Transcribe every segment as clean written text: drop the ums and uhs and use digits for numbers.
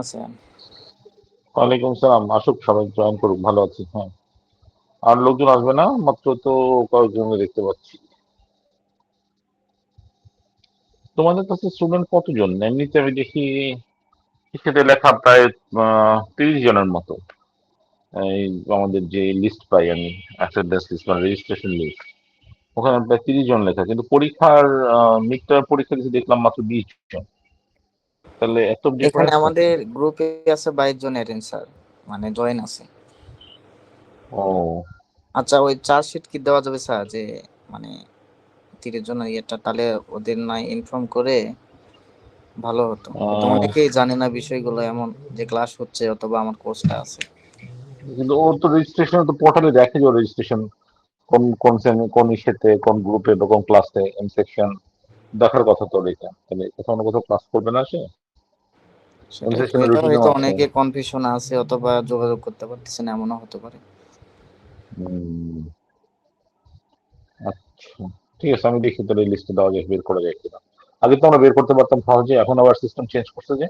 আছেন? ওয়ালাইকুম সালাম। আসুক, সবাই জয়েন করুক, ভালো আছি। হ্যাঁ, আর লোকজন আসবে না, মাত্র তো কয়েকজনকে দেখতে পাচ্ছি। তোমাদের কাছে স্টুডেন্ট কতজন? এমনিতে আমি দেখি সেটা লেখা প্রায় 30 জনের মতো। এই আমাদের যে লিস্ট পাই আমি, অ্যাটেন্ডেন্স লিস্ট মানে রেজিস্ট্রেশন লিস্ট, ওখানে প্রায় 30 জন লেখা, কিন্তু পরীক্ষার মিড টার্ম পরীক্ষা দিতে দেখলাম মাত্র 20 জন। তাহলে এত এখানে ডিফারেন্স নাকি? আমাদের গ্রুপে আছে 22 জন অ্যাটেন্ড স্যার, মানে জয়েন আছে। ও, আচ্ছা, ওই চার্জশিট কি দেওয়া যাবে স্যার, যে মানে 30 জন ইয়েটা, তাহলে ওদের নয় ইনফর্ম করে ভালো হতো। হয়তো আহ, অনেকেই জানে না বিষয়গুলো, এমন যে ক্লাস হচ্ছে অথবা আমার কোর্সটা আছে। কিন্তু ওর তো রেজিস্ট্রেশন তো পোর্টালে দেখে যে রেজিস্ট্রেশন কোন কোন সেমি কোন ইসেতে কোন গ্রুপে বা কোন ক্লাসে এম সেকশন দেখার কথা তো। এটা তাহলে কোথাও না কোথাও ক্লাস করবে না সে? এম সেটাই তো, সেকশনের এটা রুটিনও হয়তো আছে। অনেকে কনফিউশন আছে অথবা যোগাযোগ করতে পারতেছে না, এমনও হতে পারে। হুম, আচ্ছা, ঠিক আছে, আমি দেখি তোর এই লিস্টে দেওয়া যায়, বের করা যায় কিনা। আগে তো আমরা বের করতে পারতাম সহজে, এখন আবার সিস্টেম চেঞ্জ করছে যে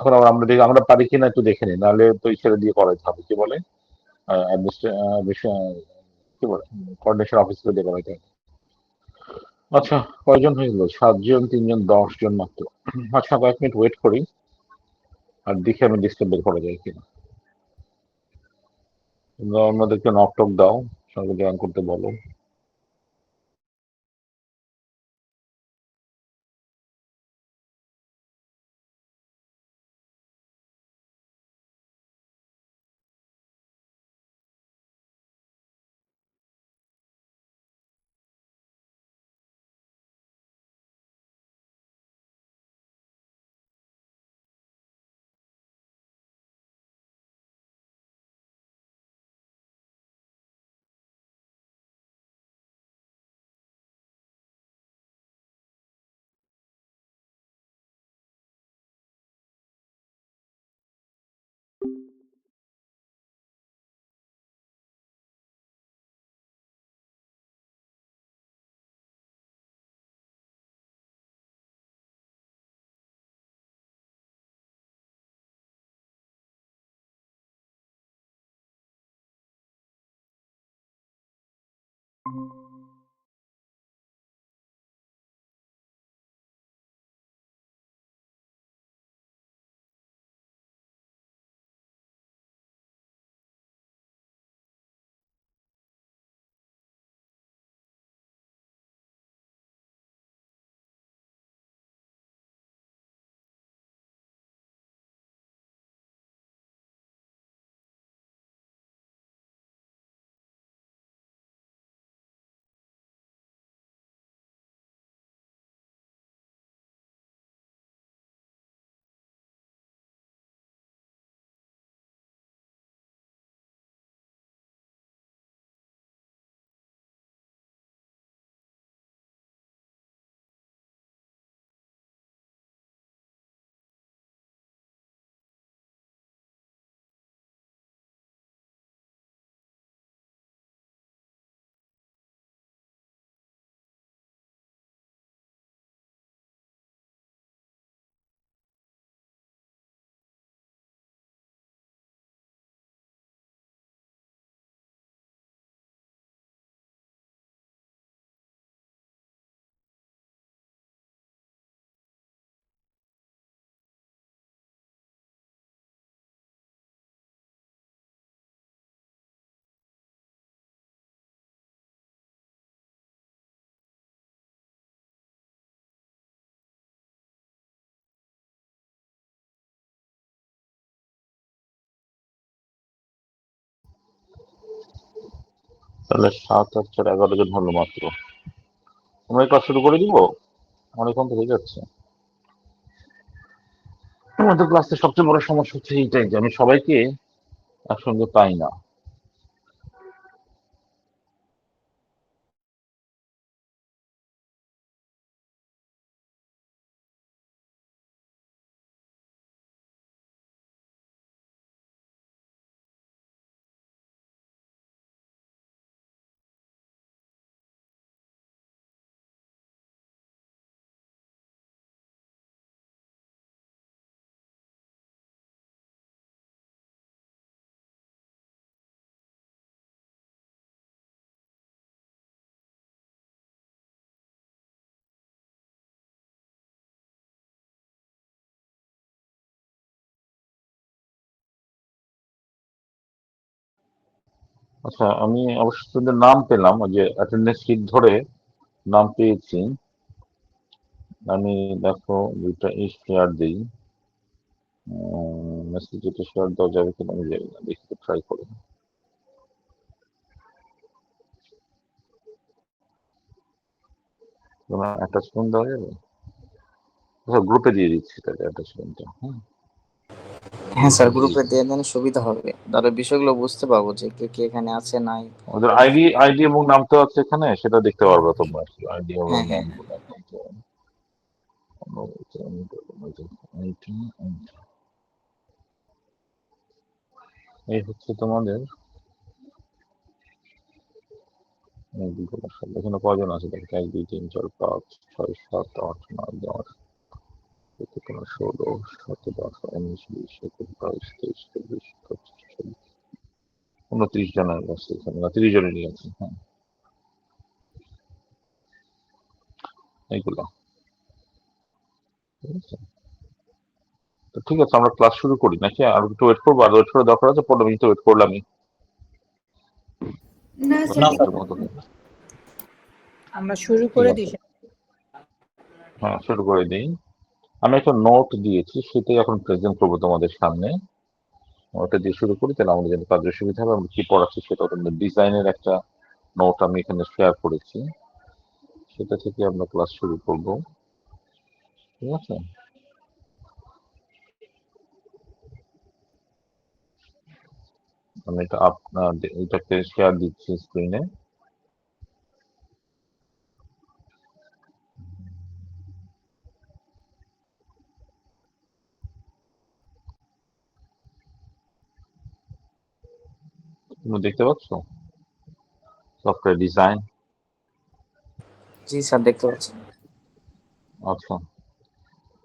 এখন আবার আমরা দেখি আমরা পারি কিনা একটু দেখে নিই, নাহলে তো ছেড়ে দিয়ে করাইতে হবে, কি বলে কি বলে কোঅর্ডিনেশন অফিসকে দিয়ে করাইতে হবে। আচ্ছা, কয়জন হয়ে গেল? 7 জন, 3 জন, 10 জন মাত্র। আচ্ছা, কয়েক মিনিট ওয়েট করি আর দেখি আমি লিস্টে বের করা যায় কিনা। তোমরা অন্যদেরকে নক টক দাও, সঙ্গে জয়েন করতে বলো। তাহলে 7 আর 4 11 জন হলো মাত্র। আমরা এই কাজ শুরু করে দিব, অনেকক্ষণ তো হয়ে যাচ্ছে। আমাদের ক্লাসে সবচেয়ে বড় সমস্যা হচ্ছে এইটাই যে আমি সবাইকে একসঙ্গে পাই না। আচ্ছা, আমি অবশ্য তোদের নাম পেলাম, ওই যে অ্যাটেন্ডেন্স শিট ধরে নাম পেয়েছি। আমি দেখো দুইটা শেয়ার দিই। মেসেজ এটা শেয়ার দেওয়া যাবে কিনা আমি জানি না, দেখি ট্রাই করি। তোমার অ্যাটাচমেন্ট দেওয়া যাবে? আচ্ছা, গ্রুপে দিয়ে দিচ্ছি তাহলে অ্যাটাচমেন্টটা। হ্যাঁ, হ্যাঁ স্যার, গ্রুপে দিয়ে গ্রুপে দিচ্ছি। দিয়ে দেন, সুবিধা হবে, তাহলে বিষয়গুলো বুঝতে পারবো যে কে কে এখানে আছে নাই। ওদের আইডি আইডি এবং নাম তো আছে এখানে, সেটা দেখতে পারবে তোমরা। আইডি এবং হ্যাঁ হ্যাঁ নামগুলো এই হচ্ছে তোমাদের এইগুলো সব। এখানে কজন আছে দেখো, 1 2 3 4 5 6 7 8 9 10 11 12 13 14 15 16 17 18 19 20 21 22 23 24 25 26 27 29 জনের আছে এখানে, না 30 জনেরই আছে। হ্যাঁ, এইগুলো ঠিক আছে। তো ঠিক আছে, আমরা ক্লাস শুরু করি নাকি? আর একটু ওয়েট করবো? আর ওয়েট করে দরকার আছে? 15 মিনিট ওয়েট করলামই। না স্যার, না তার মতো নেই। আমরা শুরু ঠিক করে আছে, দিই। হ্যাঁ শুরু করে দিই। আমি একটা নোট দিয়েছি, সেটাই এখন প্রেজেন্ট করবো তোমাদের সামনে। ওটা দিয়ে শুরু করি, তাহলে আমাদের জন্য কাজের সুবিধা হবে। আমরা কি পড়াচ্ছি সেটা, তোমাদের ডিজাইনের একটা নোট আমি এখানে শেয়ার করেছি, সেটা থেকে আমরা ক্লাস শুরু করব। ঠিক আছে, আমি এটা আপনার এটাকে শেয়ার দিচ্ছি স্ক্রিনে। তুমি দেখতে পাচ্ছ সফটওয়্যার ডিজাইন? জি স্যার, দেখতে পাচ্ছি। আচ্ছা,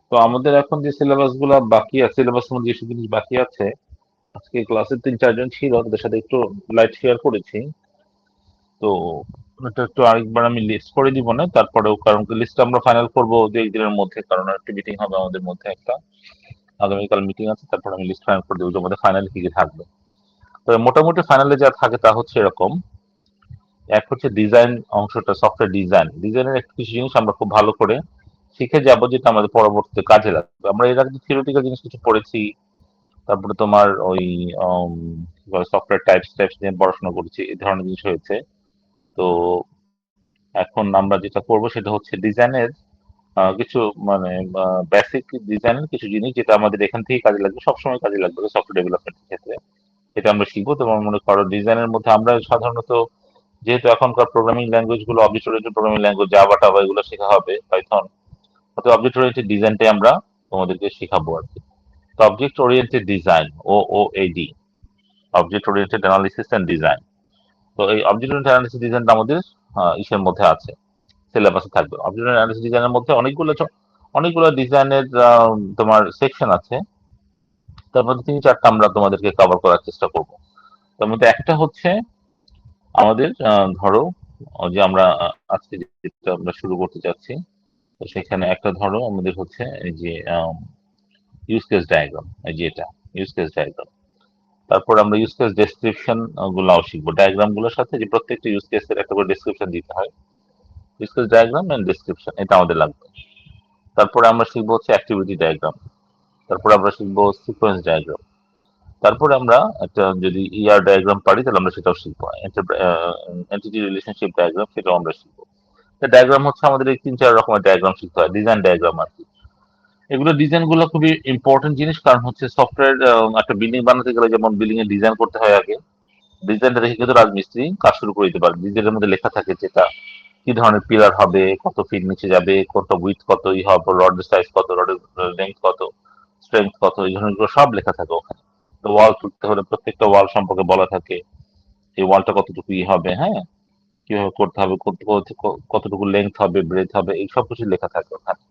তো আমাদের এখন যে সিলেবাস গুলা বাকি আছে, সিলেবাসের মধ্যে যেসব জিনিস বাকি আছে, আজকে ক্লাসে 3 4 জন ছিল, তাদের সাথে একটু লাইট শেয়ার করেছি। তো এটা একটু আরেকবার আমি লিস্ট করে দিব না তারপরেও, কারণ লিস্ট আমরা ফাইনাল করব যে এই দিনের মধ্যে, কারণ একটা মিটিং হবে আমাদের মধ্যে একটা, আগামীকাল মিটিং আছে, তারপর আমি লিস্ট ফাইনাল করে দেবো যে আমাদের ফাইনালে কি কি থাকবে। তবে মোটামুটি ফাইনালে যা থাকে তা হচ্ছে এরকম: এক হচ্ছে ডিজাইন অংশটা, সফটওয়্যার ডিজাইনের একটু কিছু জিনিস আমরা খুব ভালো করে শিখে যাব, যেটা আমাদের পরবর্তীতে কাজে লাগবে। আমরা এর আগে থিওরিটিক্যাল জিনিস কিছু পড়েছি, তারপরে তোমার ওই সফটওয়্যার টাইপস টাইপস নিয়ে পড়াশোনা করেছি, এই ধরনের জিনিস হয়েছে। তো এখন আমরা যেটা করব সেটা হচ্ছে ডিজাইনের কিছু মানে বেসিক ডিজাইনের কিছু জিনিস, যেটা আমাদের এখান থেকে কাজে লাগবে, সবসময় কাজে লাগবে সফটওয়্যার ডেভেলপমেন্টের ক্ষেত্রে। এটা আমরা শিখবো। তোমার মনে করো ডিজাইনের মধ্যে আমরা সাধারণত, যেহেতু এখনকার প্রোগ্রামিং ল্যাঙ্গুয়েজ গুলো object oriented programming language, Java টাভা এগুলো শেখা হবে, পাইথন, অর্থাৎ অবজেক্ট ওরিয়েন্টেড ডিজাইনটাই আমরা তোমাদেরকে শেখাবো আর কি। তো object oriented design, OOAD, object oriented analysis and design. তো এই অবজেক্ট ওরিয়েন্টেড অ্যানালিসিস ডিজাইনটা আমাদের ইসের মধ্যে আছে, সিলেবাসে থাকবে। অবজেক্ট অ্যানালিসিস ডিজাইনের মধ্যে অনেকগুলো ডিজাইনের তোমার সেকশন আছে, তার মধ্যে 3 4টা আমরা তোমাদেরকে কভার করার চেষ্টা করব। তার মধ্যে একটা হচ্ছে আমাদের ধরো যে আমরা আজকে যেটা আমরা শুরু করতে যাচ্ছি, তো সেখানে একটা ধরো আমাদের হচ্ছে এই যে ইউজ কেস ডায়াগ্রাম, এই যে এটা ইউজ কেস ডায়াগ্রাম। তারপর আমরা ইউজ কেস ডেসক্রিপশন গুলাও শিখবো, ডায়াগ্রাম গুলোর সাথে যে প্রত্যেকটা ইউজ কেসের একটা করে ডেসক্রিপশন দিতে হয়। Use case diagram and description, এটা আমাদের লাগবে। তারপরে আমরা শিখবো হচ্ছে অ্যাক্টিভিটি ডায়াগ্রাম। তারপরে আমরা শিখবো সিকোয়েন্স ডায়াগ্রাম। তারপরে আমরা একটা যদি ডায়াগ্রাম পারি, তাহলে আমরা সেটাও শিখবো। এন্টিটি রিলেশনশিপ ডায়াগ্রাম, সেটাও আমরা শিখবো। ডায়াগ্রাম হচ্ছে আমাদের এই 3 4 রকমের ডায়াগ্রাম শিখতে হয়, ডিজাইন ডায়াগ্রাম আর কি। এগুলো ডিজাইন গুলো খুবই ইম্পর্টেন্ট জিনিস, কারণ হচ্ছে সফটওয়্যার একটা বিল্ডিং বানাতে গেলে যেমন বিল্ডিং এর ডিজাইন করতে হয় আগে, ডিজাইনটা দেখে কিন্তু রাজমিস্ত্রি কাজ শুরু করে দিতে পারে। ডিজাইনের মধ্যে লেখা থাকে যেটা কি ধরনের পিলার হবে, কত ফিট নিচে যাবে, কত উইথ, কত হবে, রডের সাইজ কত, রডের লেন্থ কত, স্ট্রেংথ কত, এই ধরনের সব লেখা থাকে ওখানে। তো ওয়াল তুলতে হলে প্রত্যেকটা ওয়াল সম্পর্কে বলা থাকে, এই ওয়ালটা কতটুকু হবে, হ্যাঁ, কিভাবে করতে হবে, কতটুকু লেন্থ হবে, ব্রেথ হবে, এই সব কিছু লেখা থাকে ওখানে।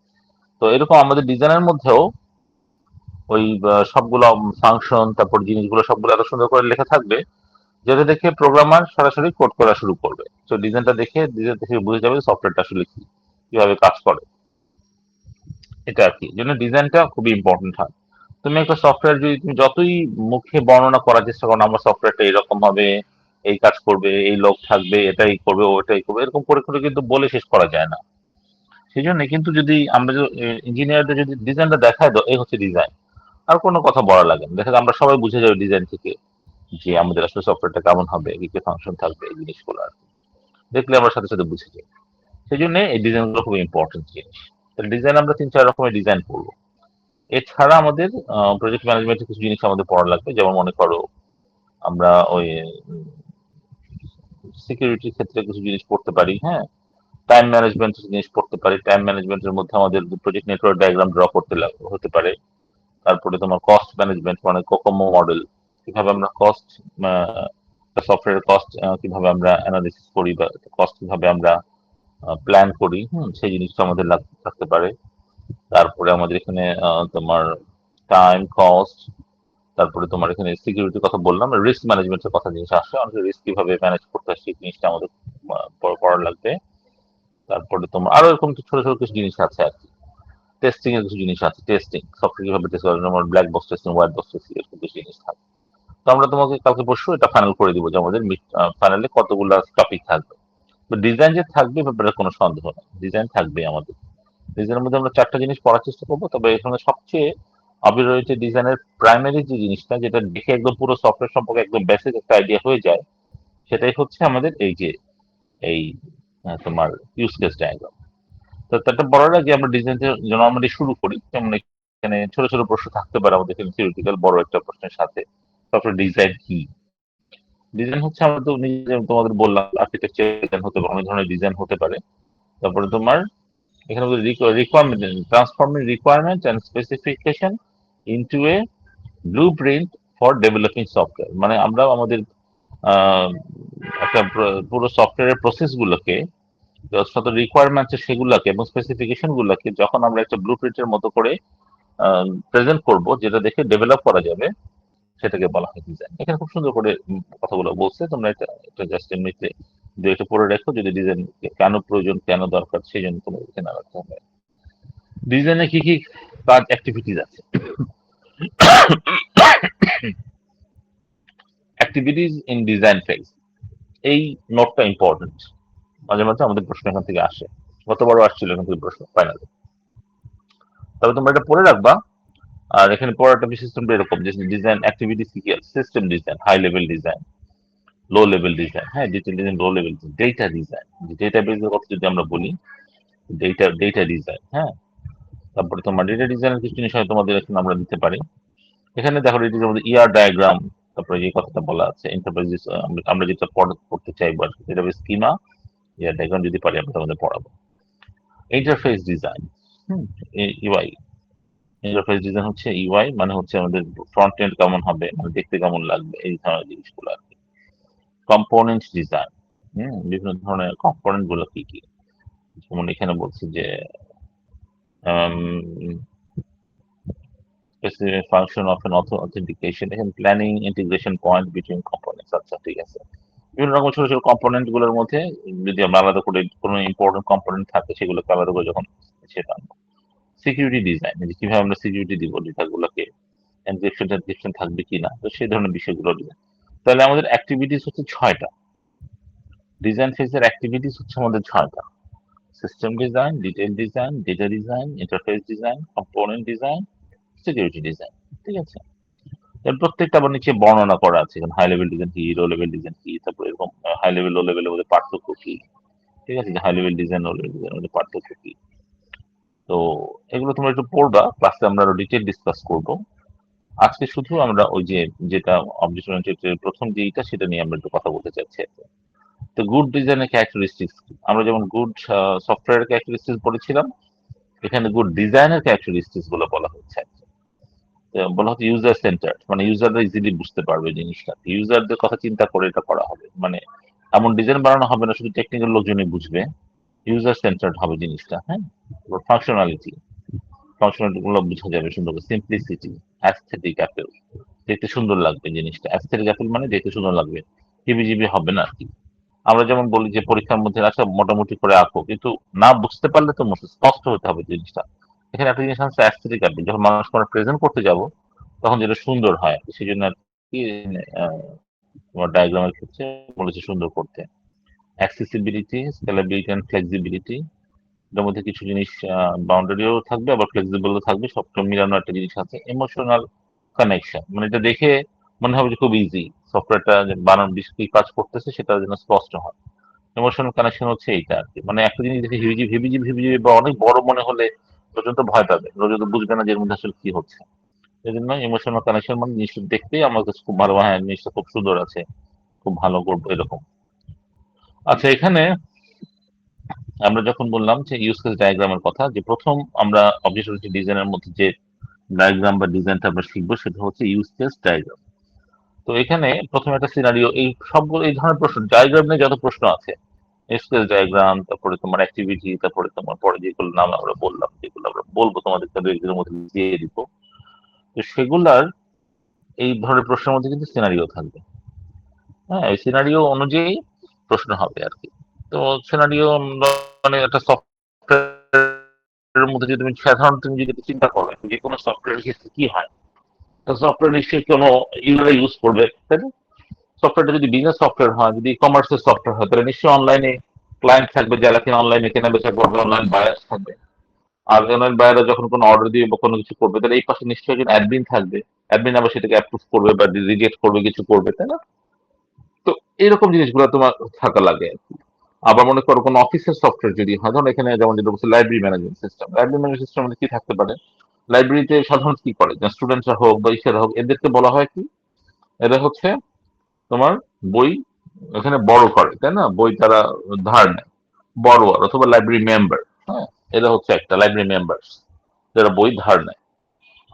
তো এরকম আমাদের ডিজাইনের মধ্যেও ওই সবগুলো ফাংশন, তারপর জিনিসগুলো সবগুলো এত সুন্দর করে লেখা থাকবে, যেটা দেখে প্রোগ্রামার সরাসরি কোড করা শুরু করবে। তো ডিজাইন দেখে বুঝে যাবে সফটওয়্যারটা আসলে কি, কিভাবে কাজ করে, এটা আর কি। জন্য ডিজাইনটা খুবই ইম্পর্টেন্ট হয়। তুমি একটা সফটওয়্যার যদি তুমি যতই মুখে বর্ণনা করার চেষ্টা করো, আমার সফটওয়্যারটা এরকম হবে, এই কাজ করবে, এই লোক থাকবে, এটাই করবে, ওটাই করবে, এরকম করে করে কিন্তু বলে শেষ করা যায় না। সেই জন্য কিন্তু যদি আমরা ইঞ্জিনিয়ারদের যদি ডিজাইনটা দেখায় দাও, এই হচ্ছে ডিজাইন, আর কোনো কথা বলা লাগে না। দেখা যায় আমরা সবাই বুঝে যাবে ডিজাইন থেকে যে আমাদের আসলে সফটওয়্যারটা কেমন হবে, কি কি ফাংশন থাকবে, এই জিনিসগুলো আর কি। দেখলে আমরা সাথে সাথে বুঝে যাই। সেই জন্য এই ডিজাইনগুলো খুব ইম্পর্টেন্ট জিনিস। ডিজাইন আমরা ৩-৪ রকমের ডিজাইন করবো। এছাড়া আমাদের প্রজেক্ট ম্যানেজমেন্টের কিছু জিনিস আমাদের পড়া লাগবে, যেমন মনে করো আমরা ওই সিকিউরিটির ক্ষেত্রে কিছু জিনিস পড়তে পারি, হ্যাঁ, টাইম ম্যানেজমেন্ট জিনিস পড়তে পারি। টাইম ম্যানেজমেন্টের মধ্যে আমাদের প্রজেক্ট নেটওয়ার্ক ডায়াগ্রাম ড্র করতে হতে পারে। তারপরে তোমার কস্ট ম্যানেজমেন্ট মানে কোকোমো মডেল, কিভাবে আমরা কস্ট, সফটওয়্যার কস্ট কিভাবে আমরা অ্যানালিসিস করি, বা কস্ট কিভাবে আমরা প্ল্যান করি, সেই জিনিসটা আমাদের থাকতে পারে। তারপরে আমাদের এখানে তোমার টাইম কস্ট, তারপরে তোমার এখানে সিকিউরিটির কথা বললাম, রিস্ক ম্যানেজমেন্টের কথা জিনিস আসে, অনেক রিস্ক কিভাবে ম্যানেজ করতে হয় সেই জিনিসটা আমাদের পড়া লাগবে। তারপরে তোমার আরো এরকম ছোট ছোট কিছু জিনিস আছে আর কি। টেস্টিং এর কিছু জিনিস আছে, টেস্টিং সফটওয়্যার কিভাবে টেস্ট করা, যেমন black box testing, white box testing, এরকম কিছু জিনিস থাকে। তো আমরা তোমাকে কালকে পরশু এটা ফাইনাল করে দিব যে আমাদের ফাইনালে কতগুলো টপিক থাকবে। তো ডিজাইন যে থাকবে ব্যাপারে কোনো সন্দেহ নেই, ডিজাইন থাকবে আমাদের। ডিজাইনের মধ্যে আমরা 4টা জিনিস পড়ার চেষ্টা করবো, তবে এখানে সবচেয়ে অবিরহিত ডিজাইনের প্রাইমারি যে জিনিসটা, যেটা দেখে একদম পুরো সফটওয়্যার সম্পর্কে একদম বেসিক একটা আইডিয়া হয়ে যায়, সেটাই হচ্ছে আমাদের এই যে এই তোমার ইউজ কেস ডায়াগ্রাম। তো তারটা বলার আগে আমরা ডিজাইন নর্মালি শুরু করি, যেমন এখানে ছোট ছোট প্রশ্ন থাকতে পারে আমাদের এখানে থিওরিটিক্যাল, বড় একটা প্রশ্নের সাথে। তারপরে ডিজাইন কি, ডিজাইন হচ্ছে আমরা তো নিজে তোমাদের বললাম আর্কিটেকচার ডিজাইন হতে পারে, অনেক ধরনের ডিজাইন হতে পারে। তারপরে তোমার এখানে requirement, transforming requirement and specification into a blueprint for developing software, মানে আমরা আমাদের আহ, একটা পুরো সফটওয়্যারের প্রসেস গুলোকে, যত রিকোয়ারমেন্ট আছে সেগুলোকে এবং স্পেসিফিকেশন গুলোকে যখন আমরা একটা ব্লুপ্রিন্টের মতো করে প্রেজেন্ট করব, যেটা দেখে ডেভেলপ করা যাবে, সেটাকে বলা হয় ডিজাইন। এখানে খুব সুন্দর করে কথাগুলো বলছে, তোমরা এটা জাস্ট এমনিতে দু একটা পড়ে রাখো, যদি ডিজাইন কেন প্রয়োজন, কেন দরকার, সেই জন্য তোমার এখানে রাখতে হবে। ডিজাইনে কি কি কাজ, অ্যাক্টিভিটিস আছে। অ্যাক্টিভিটিস ইন ডিজাইন ফেজ, এই নোটটা ইম্পর্টেন্ট। মাঝে মাঝে আমাদের প্রশ্ন এখান থেকে আসে, গতবারও আসছিল এখান থেকে প্রশ্ন ফাইনালে। তবে তোমরা এটা পড়ে রাখবা। আর এখানে পড়াটা বিশেষ তোমরা এরকম যে ডিজাইন অ্যাক্টিভিটিস কি কি আছে, system design, high level design, low level design, হ্যাঁ, detail design, low level, data design, ডেটা বেসের কথা যদি আমরা বলি, ডেটা ডিজাইন, হ্যাঁ। তারপরে তোমার ডেটা ডিজাইনের কিছু জিনিস হয়তো তোমাদের এখানে আমরা দিতে পারি। এখানে দেখো এটি আমাদের ইয়ার ডায়াগ্রাম, তারপরে যে কথাটা বলা আছে এন্টারপ্রাইজ, আমরা যেটা পড়তে চাইবো আর কি, এটা স্কিমা, ইয়ার ডায়াগ্রাম যদি পারি আমরা তোমাদের পড়াবো। Interface design, UI, interface design হচ্ছে ইউআই, মানে হচ্ছে আমাদের ফ্রন্ট এন্ড কেমন হবে, মানে দেখতে কেমন লাগবে, এই ধরনের জিনিসগুলো আর কি। কম্পোনেন্ট ডিজাইন, বিভিন্ন ধরনের কম্পোনেন্ট গুলো কি কি, যেমন এখানে বলছি যে specific function of an authentication, এখানে planning integration point between components. আচ্ছা ঠিক আছে, বিভিন্ন রকম ছোট ছোট কম্পোনেন্ট গুলোর মধ্যে যদি আমরা আলাদা করে কোনো ইম্পর্টেন্ট কম্পোনেন্ট থাকে সেগুলোকে আলাদা করে যখন সেটা সিকিউরিটি ডিজাইন, যে কিভাবে আমরা সিকিউরিটি দিব ডেটাগুলোকে, এনক্রিপশন থাকবে কিনা, তো সেই ধরনের বিষয়গুলো ডিজাইন। তাহলে আমাদের অ্যাক্টিভিটিস হচ্ছে 6টা, ডিজাইন ফেজের অ্যাক্টিভিটিস হচ্ছে আমাদের 6টা: system design, detail design, data design, interface design, component design, security design. ঠিক আছে, এর প্রত্যেকটা আবার নিচে বর্ণনা করা আছে, হাই লেভেল ডিজাইন কি, লো লেভেল ডিজাইন কি, তারপর এরকম হাই লেভেল লো লেভেলের মধ্যে পার্থক্য কি। ঠিক আছে, high level design low level ডিজাইনের মধ্যে পার্থক্য কি। তো এগুলো তোমরা একটু পড়বা, ক্লাসে আমরা আরো ডিটেল ডিসকাস করব। আজকে শুধু আমরা ওই যে যেটা অবজেক্ট ওরিয়েন্টেড প্রথম যেইটা, সেটা নিয়ে আমরা একটু কথা বলতে চাচ্ছি আর কি। তো গুড ডিজাইনের ক্যারেক্টারিস্টিক্স, আমরা যেমন গুড সফটওয়্যার ক্যারেক্টারিস্টিক্স পড়েছিলাম, এখানে গুড ডিজাইনের ক্যারেক্টারিস্টিক্স গুলো বলা হচ্ছে আর কি। বলা হচ্ছে ইউজার সেন্টার, মানে ইউজাররা ইজিলি বুঝতে পারবে জিনিসটা, ইউজারদের কথা চিন্তা করে এটা করা হবে, মানে এমন ডিজাইন বানানো হবে না শুধু টেকনিক্যাল লোকজনই বুঝবে, ইউজার সেন্টার্ড হবে জিনিসটা, হ্যাঁ। ফাংশনালিটি, ফাংশনালিটি গুলো বোঝা যাবে সুন্দর করে, সিম্পলিসিটি, অ্যাস্থেটিক অ্যাপেল, দেখতে সুন্দর লাগবে জিনিসটা, অ্যাস্থেটিক অ্যাপেল মানে দেখতে সুন্দর লাগবে, হিবিজিবি হবে না আর কি। আমরা যেমন বলি যে পরীক্ষার মধ্যে আচ্ছা মোটামুটি করে আঁকো, কিন্তু না বুঝতে পারলে তো স্পষ্ট হতে হবে জিনিসটা। এখানে একটা জিনিস আছে অ্যাস্থেটিক অ্যাপেল, যখন মানুষকে আমরা প্রেজেন্ট করতে যাব তখন যেটা সুন্দর হয়, সেই জন্য আর কি তোমার ডায়াগ্রামের ক্ষেত্রে বলেছে সুন্দর করতে। অ্যাক্সেসিবিলিটি, স্কেলেবিলিটি অ্যান্ড ফ্লেক্সিবিলিটি, এটার মধ্যে কিছু জিনিস বাউন্ডারিও থাকবে, আবার ফ্লেক্সিবলও থাকবে, সবটা মিলানো একটা জিনিস আছে। ইমোশনাল কানেকশন, মানে এটা দেখে মনে হবে যে খুব ইজি, সফটওয়্যারটা বানানো কি কাজ করতেছে সেটা যেন স্পষ্ট হয়। ইমোশনাল কানেকশন হচ্ছে এইটা আর কি, মানে একটা জিনিস দেখে হিবিজিবি হিবিজিবি হিবিজিবি বা অনেক বড় মনে হলে লোকজন তো ভয় পাবে, লোকজন তো বুঝবে না যে এর মধ্যে আসলে কি হচ্ছে। এই জন্য ইমোশনাল কানেকশন মানে জিনিসটা দেখতেই আমার কাছে খুব ভালো, হ্যাঁ জিনিসটা খুব সুন্দর আছে, খুব ভালো করবো এরকম। আচ্ছা, এখানে আমরা যখন বললাম যে ইউজ কেস ডায়াগ্রামের কথা, যে প্রথম আমরা অবজেক্ট ডিজাইনের মধ্যে যে ডায়াগ্রাম বা ডিজাইনটা আমরা শিখবো সেটা হচ্ছে ইউজ কেস ডায়াগ্রাম। তো এখানে প্রথমে একটা সিনারিও, এই সবগুলো এই ধরনের প্রশ্ন ডায়াগ্রাম নিয়ে যত প্রশ্ন আছে, ইউজ কেস ডায়াগ্রাম, তারপরে তোমার অ্যাক্টিভিটি, তারপরে তোমার পরে যেগুলো নাম আমরা বললাম, যেগুলো আমরা বলবো তোমাদের দু একদিনের মধ্যে দিয়ে দিব, তো সেগুলার এই ধরনের প্রশ্নের মধ্যে কিন্তু সিনারিও থাকবে। হ্যাঁ, এই সিনারিও অনুযায়ী প্রশ্ন হবে আর কি। তো সিনারিও মানে একটা সফটওয়্যারের মধ্যে যদি তুমি সাধারণত তুমি যদি চিন্তা করো যে কোনো সফটওয়্যারের ক্ষেত্রে কি হয়, তো সফটওয়্যার নিশ্চয়ই কোনো ইউজার ইউজ করবে, তাই না? সফটওয়্যারটা যদি বিজনেস সফটওয়্যার হয়, যদি কমার্সের সফটওয়্যার হয়, তাহলে নিশ্চয়ই অনলাইনে ক্লায়েন্ট থাকবে যারা কিনা অনলাইনে কেনা বেচা করবে, অনলাইন বায়ার্স থাকবে। আর অনলাইন বায়াররা যখন কোনো অর্ডার দিয়ে বা কোনো কিছু করবে, তাহলে এই পাশে নিশ্চয়ই একজন অ্যাডমিন থাকবে। অ্যাডমিন আবার সেটাকে অ্যাপ্রুভ করবে বা রিজেক্ট করবে, কিছু করবে, তাই না? তো এরকম জিনিসগুলো তোমার থাকা লাগে আর কি। আবার মনে করো কোনো অফিসের সফটওয়্যার যদি হয়, ধরুন এখানে যেমন যেটা বলছে library management system, library management system মধ্যে কি থাকতে পারে? লাইব্রেরিতে সাধারণত কি করে, স্টুডেন্টরা হোক বা ইসেরা হোক, এদেরকে বলা হয় কি, এরা হচ্ছে তোমার বই এখানে বড় করে, তাই না? বই তারা ধার নেয়, বড় অথবা লাইব্রেরি মেম্বার। হ্যাঁ, এরা হচ্ছে একটা লাইব্রেরি মেম্বার্স, যারা বই ধার নেয়।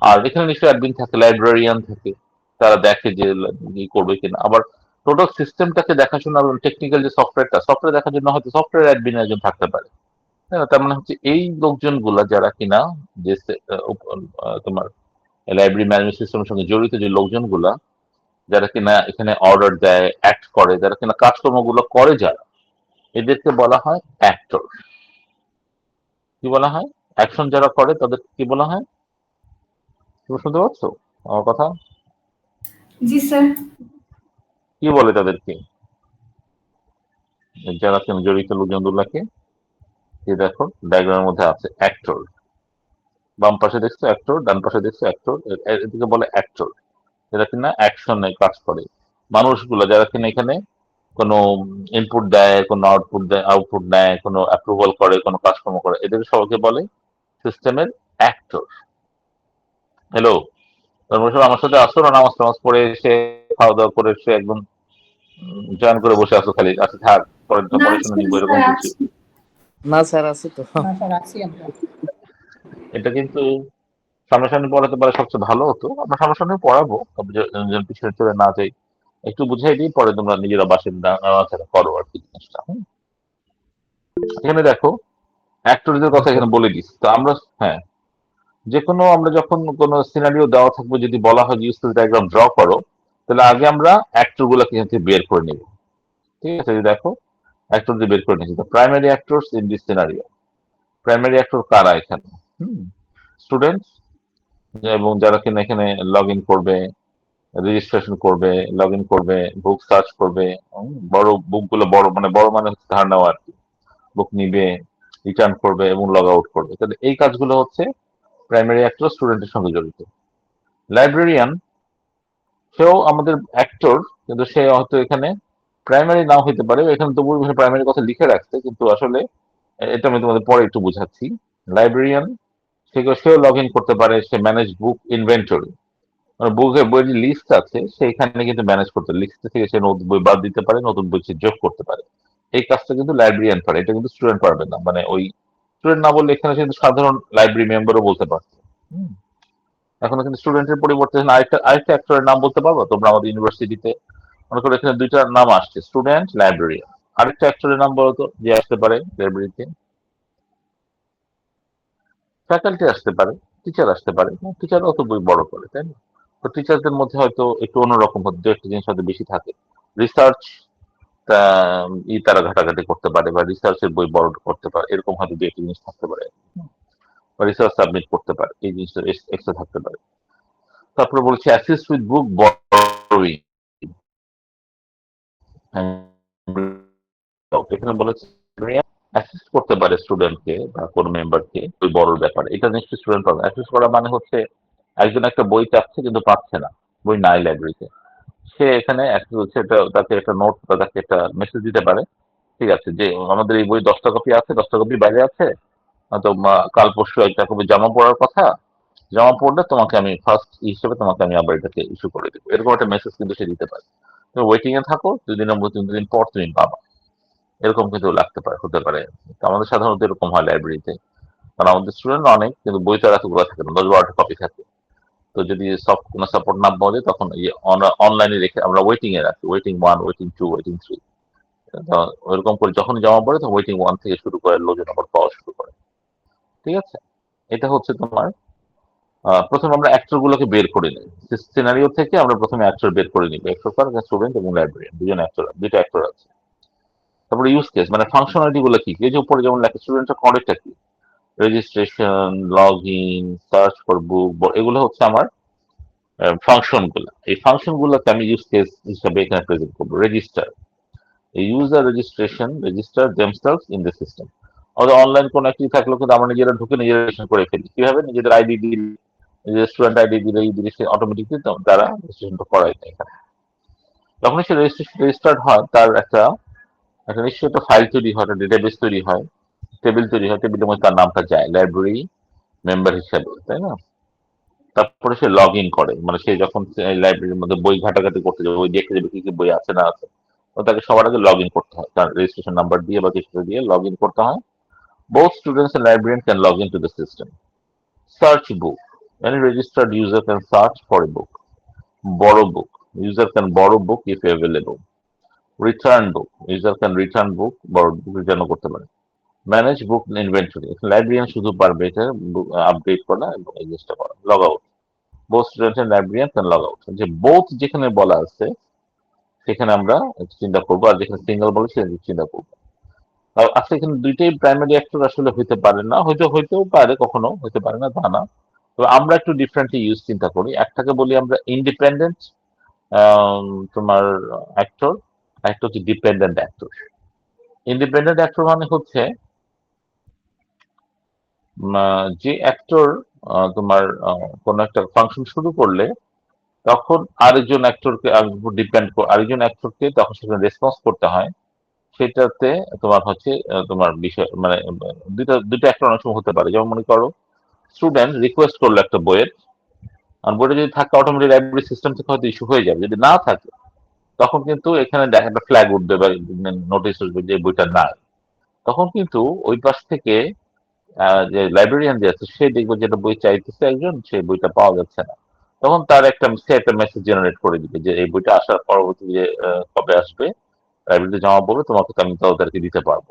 আর এখানে নিশ্চয়ই অ্যাডমিন থাকে, লাইব্রেরিয়ান থাকে, তারা দেখে যে ই করবে কিনা। আবার টোটাল সিস্টেমটাকে দেখাশোনা, টেকনিক্যাল যে সফটওয়্যার দেখার জন্য হয়তো সফটওয়্যার অ্যাডমিন একজন থাকতে পারে। হ্যাঁ, তার মানে হচ্ছে এই লোকজন গুলা যারা কিনা যে তোমার লাইব্রেরি ম্যানেজমেন্ট সিস্টেমের সঙ্গে জড়িত যে লোকজন গুলা, যারা কিনা এখানে অর্ডার দেয়, অ্যাক্ট করে, যারা কিনা কাজকর্মগুলো করে, যারা, এদেরকে বলা হয় অ্যাক্টর। কি বলা হয়? অ্যাকশন যারা করে তাদের কি বলা হয়? তুমি শুনতে পাচ্ছ আমার কথা? জি স্যার। কি বলে তাদেরকে, যারা কিনা জড়িত লোকজনগুলাকে? যে দেখো ডায়াগ্রামের মধ্যে আছে অ্যাক্টর, বাম পাশে দেখছো অ্যাক্টর, ডান পাশে দেখছো অ্যাক্টর, এদিকে বলে অ্যাক্টর, যারা কিনা অ্যাকশনে কাজ করে। মানুষগুলো যারা কিনা এখানে কোনো ইনপুট দেয়, কোনো আউটপুট দেয়, কোনো অ্যাপ্রুভাল করে, কোনো কাজকর্ম করে, এদের সবাইকে বলে সিস্টেমের অ্যাক্টর। হ্যালো, তোমরা সব আমার সাথে আসো না? নামাজ টামাজ পড়ে এসে খাওয়া দাওয়া করে এসে একদম জয়েন করে বসে আসো খালি, আচ্ছা থাক পরেরটা না পরে শুনে নিবো, এরকম স্যার কিছু? আছি। না স্যার, আছি তো। না স্যার আছি আমরা। এটা কিন্তু সামনাসামনি পড়াতে পারে সবচেয়ে ভালো হতো। আমরা সামনাসামনি পড়াবো, তবে যেন পিছনে চলে না যাই, একটু বুঝাই দিই, পরে তোমরা নিজেরা বাসিন্দা নাড়াচাড়া করো আর কি জিনিসটা। এখানে দেখো অ্যাক্টরদের কথা এখানে বলে দিস তো আমরা। হ্যাঁ, যে কোনো আমরা যখন কোনো সিনারিও দেওয়া থাকবে, যদি বলা হয় ইউজ ডায়াগ্রাম ড্র করো, তাহলে আগে আমরা অ্যাক্টর গুলোকে এখান থেকে বের করে নিব। ঠিক আছে, এই দেখো অ্যাক্টর দিয়ে বের করে নিয়েছি, তো primary actors in this scenario. Primary actor কারা এখানে? স্টুডেন্টস, এবং যারা কিনা এখানে লগ ইন করবে, রেজিস্ট্রেশন করবে, লগ ইন করবে, বুক সার্চ করবে, বড় বুক গুলো, বড় মানে বড় মানে হচ্ছে ধার নেওয়া আর কি, বুক নিবে, রিটার্ন করবে এবং লগ আউট করবে, তাহলে এই কাজগুলো হচ্ছে প্রাইমারি অ্যাক্টর স্টুডেন্টের সঙ্গে জড়িত। লাইব্রেরিয়ান, সেও আমাদের অ্যাক্টর, কিন্তু সে হয়তো এখানে প্রাইমারি নাও হইতে পারে, এখানে তবু প্রাইমারি কথা লিখে রাখছে, কিন্তু আসলে এটা আমি তোমাদের পরে একটু বুঝাচ্ছি। লাইব্রেরিয়ান, সেও লগ ইন করতে পারে, সে ম্যানেজ বুক ইনভেন্টরি, মানে বুকের বইয়ের যে লিস্ট আছে সেইখানে কিন্তু ম্যানেজ করতে, লিস্ট থেকে সে নতুন বই বাদ দিতে পারে, নতুন বই সে যোগ করতে পারে। এই কাজটা কিন্তু লাইব্রেরিয়ান পারে, এটা কিন্তু স্টুডেন্ট পারবে না, মানে ওই স্টুডেন্ট না বললে এখানে সে কিন্তু সাধারণ লাইব্রেরি মেম্বারও বলতে পারছে। হুম, এখন কিন্তু স্টুডেন্টের পরিবর্তে এখানে আরেকটা আরেকটা অ্যাক্টরের নাম বলতে পারবো তোমরা আমাদের ইউনিভার্সিটিতে? মনে করো এখানে দুইটা নাম আসছে, স্টুডেন্ট, লাইব্রেরিয়ান। আরেকটা অ্যাক্টরের নাম বলো তো যে আসতে পারে লাইব্রেরিতে? ফ্যাকাল্টি আসতে পারে, টিচার আসতে পারে, টিচারও তো বই বড় করে, তাই না? তো টিচারদের মধ্যে হয়তো একটু অন্যরকম হতো, দু একটা জিনিস হয়তো বেশি থাকে। রিসার্চ তারা ঘাটাঘাটি করতে পারে, বা রিসার্চের বই বড় করতে পারে, এরকম হয়তো দু একটা জিনিস থাকতে পারে। বা রিসার্চ সাবমিট করতে পারে, এই জিনিসটা এক্সট্রা থাকতে পারে। তারপরে বলছি অ্যাসিস্ট উইথ বুক বরোইং। এখানে বলেছে অ্যাসিস্ট করতে পারে স্টুডেন্টকে বা কোন মেম্বারকে ওই বড় ব্যাপারে, এটা নিশ্চয়ই স্টুডেন্ট পাবে। অ্যাসিস্ট করা মানে হচ্ছে একজন একটা বই চাচ্ছে কিন্তু পাচ্ছে না, বই নাই লাইব্রেরিতে, সে এখানে হচ্ছে তাকে একটা নোট বা তাকে একটা মেসেজ দিতে পারে, ঠিক আছে, যে আমাদের এই বই 10টা কপি আছে, 10টা কপি বাইরে আছে, তো কাল পরশু একটা কপি জমা পড়ার কথা, জমা পড়লে তোমাকে আমি ফার্স্ট হিসেবে তোমাকে আমি আবার এটাকে ইস্যু করে দেবো, এরকম একটা মেসেজ কিন্তু সে দিতে পারে। তুমি ওয়েটিং এ থাকো, 2 দিনের মধ্যে 3 দিন পর তুমি পাবা, এরকম কিন্তু লাগতে পারে, হতে পারে। তো আমাদের সাধারণত এরকম হয় লাইব্রেরিতে, কারণ আমাদের স্টুডেন্ট অনেক, কিন্তু বই তো আর এতগুলো থাকে না, 10-12টা কপি থাকে। তো যদি সব কোনো সাপোর্ট না পাওয়া যায় তখন অনলাইনে রেখে আমরা ওয়েটিং এ রাখি, ওয়েটিং 1, ওয়েটিং 2, ওয়েটিং 3। ওইরকম করে যখন জমা পড়ে তখন ওয়েটিং 1 থেকে শুরু করে লোকজন আবার পাওয়া শুরু করে। ঠিক আছে, এটা হচ্ছে তোমার প্রথমে আমরা অ্যাক্টর গুলোকে বের করে নিই, সিনারিও থেকে আমরা প্রথমে অ্যাক্টর বের করে নিব, অ্যাক্টর স্টুডেন্ট এবং লাইব্রেরিয়ান, দুইটা অ্যাক্টর আছে। তারপরে ইউজ কেস মানে ফাংশনালিটি গুলো কি কি, এই যে উপরে যেমন লেখা স্টুডেন্টের কন্টেক্টটা কি, registration, log in, search for book, এগুলো হচ্ছে আমার ফাংশন গুলো। এই ফাংশন গুলোকে আমি ইউজ কেস হিসাবে এখানে প্রেজেন্ট করবো। রেজিস্টার, এই user registration, register themselves in the system. আমাদের অনলাইন কোনো একটি থাকলেও কিন্তু আমরা নিজেরা ঢুকে নিজেরা রেজিস্ট্রেশন করে ফেলি, কিভাবে? নিজেদের আইডি দিলে, নিজেদের স্টুডেন্ট আইডি দিলে সে অটোমেটিকলি তারা রেজিস্ট্রেশনটা করাই দেয় এখানে। যখন সে রেজিস্ট্রেশন রেজিস্টার্ড হয় তার একটা একটা নিশ্চয়ই একটা ফাইল তৈরি হয়, একটা ডেটাবেস তৈরি হয়, টেবিল তৈরি হয়, টেবিলের মধ্যে তার নামটা যায় লাইব্রেরি মেম্বার হিসাবে, তাই না? তারপরে সে লগ ইন করে, মানে সে যখন লাইব্রেরির মধ্যে বই ঘাটাঘাটি করতে যাবে, বই দেখতে যাবে কি কি বই আছে না আছে, তো তাকে সবার আগে লগ ইন করতে হয়, তার রেজিস্ট্রেশন নাম্বার দিয়ে বা কিছু দিয়ে লগ ইন করতে হয়। Both students and librarians can log into the system. Search book. Any registered user can search for a book. Borrow book. User can borrow book if available. Return book. User can return book, borrow book return করতে পারে। Manage বুক inventory, librarian শুধু পারবে এটা update করা এবং এই জিনিসটা করা। Log out, both student and librarian can log out. যে বোথ যেখানে বলা আছে সেখানে আমরা একটু চিন্তা করবো, আর যেখানে সিঙ্গেল বলে সেখানে চিন্তা করবো। আর আজকে এখানে দুইটাই প্রাইমারি অ্যাক্টর আসলে হইতে পারে না, হইতেও পারে, কখনো হইতে পারে না তা না। তবে আমরা একটু ডিফারেন্টলি ইউজ চিন্তা করি, একটাকে বলি আমরা ইন্ডিপেন্ডেন্ট তোমার অ্যাক্টর, একটা হচ্ছে ডিপেন্ডেন্ট অ্যাক্টর। ইন্ডিপেন্ডেন্ট অ্যাক্টর মানে হচ্ছে যে অ্যাক্টর তোমার কোন একটা ফাংশন শুরু করলে তখন আরেকজন অ্যাক্টরকে ডিপেন্ড, আরেকজন অ্যাক্টরকে তখন সেখানে রেসপন্স করতে হয়, সেটাতে তোমার হচ্ছে তোমার বিষয় মানে দুইটা দুইটা অ্যাক্টর অনেক সময় হতে পারে। যেমন মনে করো স্টুডেন্ট রিকোয়েস্ট করলো একটা বইয়ের, আর বইটা যদি থাকে অটোমেটিক লাইব্রেরি সিস্টেম থেকে হয়তো ইস্যু হয়ে যাবে, যদি না থাকে তখন কিন্তু এখানে দেখা একটা ফ্ল্যাগ উঠবে বা নোটিশ আসবে যে বইটা নাই। তখন কিন্তু ওই পাশ থেকে যে লাইব্রেরিয়ান যে আছে সে দেখবে যেটা বই চাইতেছে একজন, সেই বইটা পাওয়া যাচ্ছে না, তখন তার একটা মেসেজ জেনারেট করে দিবে যে এই বইটা আসার পরবর্তী যে কবে আসবে, লাইব্রেরিতে জমা পড়বে, তোমাকে তো আমি তাদেরকে দিতে পারবো।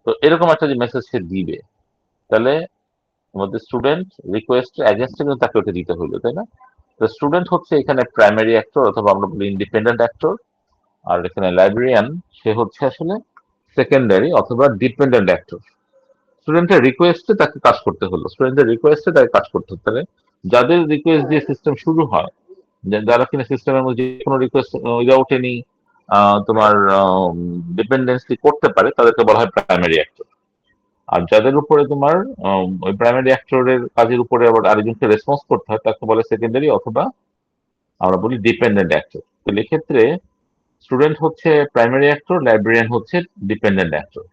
তো এরকম একটা যে মেসেজ সে দিবে, তাহলে আমাদের স্টুডেন্ট রিকোয়েস্ট এগেনস্টে কিন্তু তাকে ওটা দিতে হইলো, তাই না? তো স্টুডেন্ট হচ্ছে এখানে প্রাইমারি অ্যাক্টর অথবা আমরা বলি ইন্ডিপেন্ডেন্ট অ্যাক্টর, আর এখানে লাইব্রেরিয়ান সে হচ্ছে আসলে সেকেন্ডারি অথবা ডিপেন্ডেন্ট অ্যাক্টর। স্টুডেন্টের রিকোয়েস্টে তাকে কাজ করতে হলো, স্টুডেন্টের রিকোয়েস্টে তাকে কাজ করতে হতে পারে। যাদের রিকোয়েস্ট দিয়ে সিস্টেম শুরু হয়, যারা কিনা সিস্টেমের মধ্যে যে কোনো রিকোয়েস্ট উইদাউট এনি তোমার ডিপেন্ডেন্সি করতে পারে, তাদেরকে বলা হয় প্রাইমারি অ্যাক্টর। আর যাদের উপরে তোমার ওই প্রাইমারি অ্যাক্টরের কাজের উপরে আবার আরেকজনকে রেসপন্স করতে হয় তাকে বলে সেকেন্ডারি অথবা আমরা বলি ডিপেন্ডেন্ট অ্যাক্টর। তো এক্ষেত্রে স্টুডেন্ট হচ্ছে প্রাইমারি অ্যাক্টর, লাইব্রেরিয়ান হচ্ছে ডিপেন্ডেন্ট অ্যাক্টর।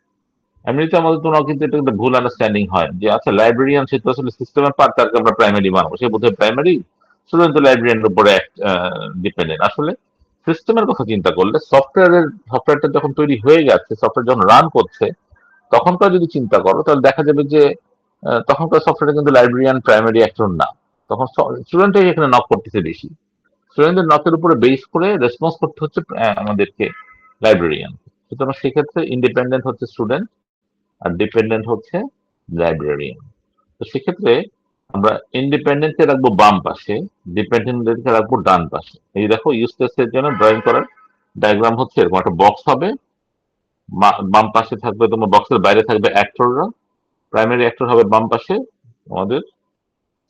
এমনিতে আমাদের তো কিন্তু এটা একটা ভুল আন্ডারস্ট্যান্ডিং হয় যে আচ্ছা লাইব্রেরিয়ান সে তো আসলে সিস্টেমের পার্ট, তাকে আমরা প্রাইমারি বানাবো, সে বোধহয় প্রাইমারি, স্টুডেন্ট তো লাইব্রেরিয়ানের উপরে ডিপেন্ডেন্ট। আসলে সিস্টেমের কথা চিন্তা করলে সফটওয়্যারটা যখন তৈরি হয়ে গেছে, সফটওয়্যার যখন রান করছে, তখনকার যদি চিন্তা করো তাহলে দেখা যাবে যে তখনকার সফটওয়্যারে কিন্তু লাইব্রেরিয়ান প্রাইমারি অ্যাক্টর না, তখন স্টুডেন্টই এখানে নক করতেছে বেশি। স্টুডেন্টদের নকের উপরে বেস করে রেসপন্স করতে হচ্ছে আমাদেরকে লাইব্রেরিয়ান। সুতরাং সেক্ষেত্রে ইন্ডিপেন্ডেন্ট হচ্ছে স্টুডেন্ট আর ডিপেন্ডেন্ট হচ্ছে লাইব্রেরিয়ান। তো সেক্ষেত্রে আমরা ইন্ডিপেন্ডেন্টকে রাখবো বাম পাশে, ডিপেন্ডেন্টকে রাখবো ডান পাশে। এই দেখো ইউজ কেসের জন্য ড্রয়িং করার ডায়াগ্রাম হচ্ছে এরকম একটা বক্স হবে, বাম পাশে থাকবে তোমার, বক্সের বাইরে থাকবে অ্যাক্টররা, প্রাইমারি অ্যাক্টর হবে বাম পাশে, আমাদের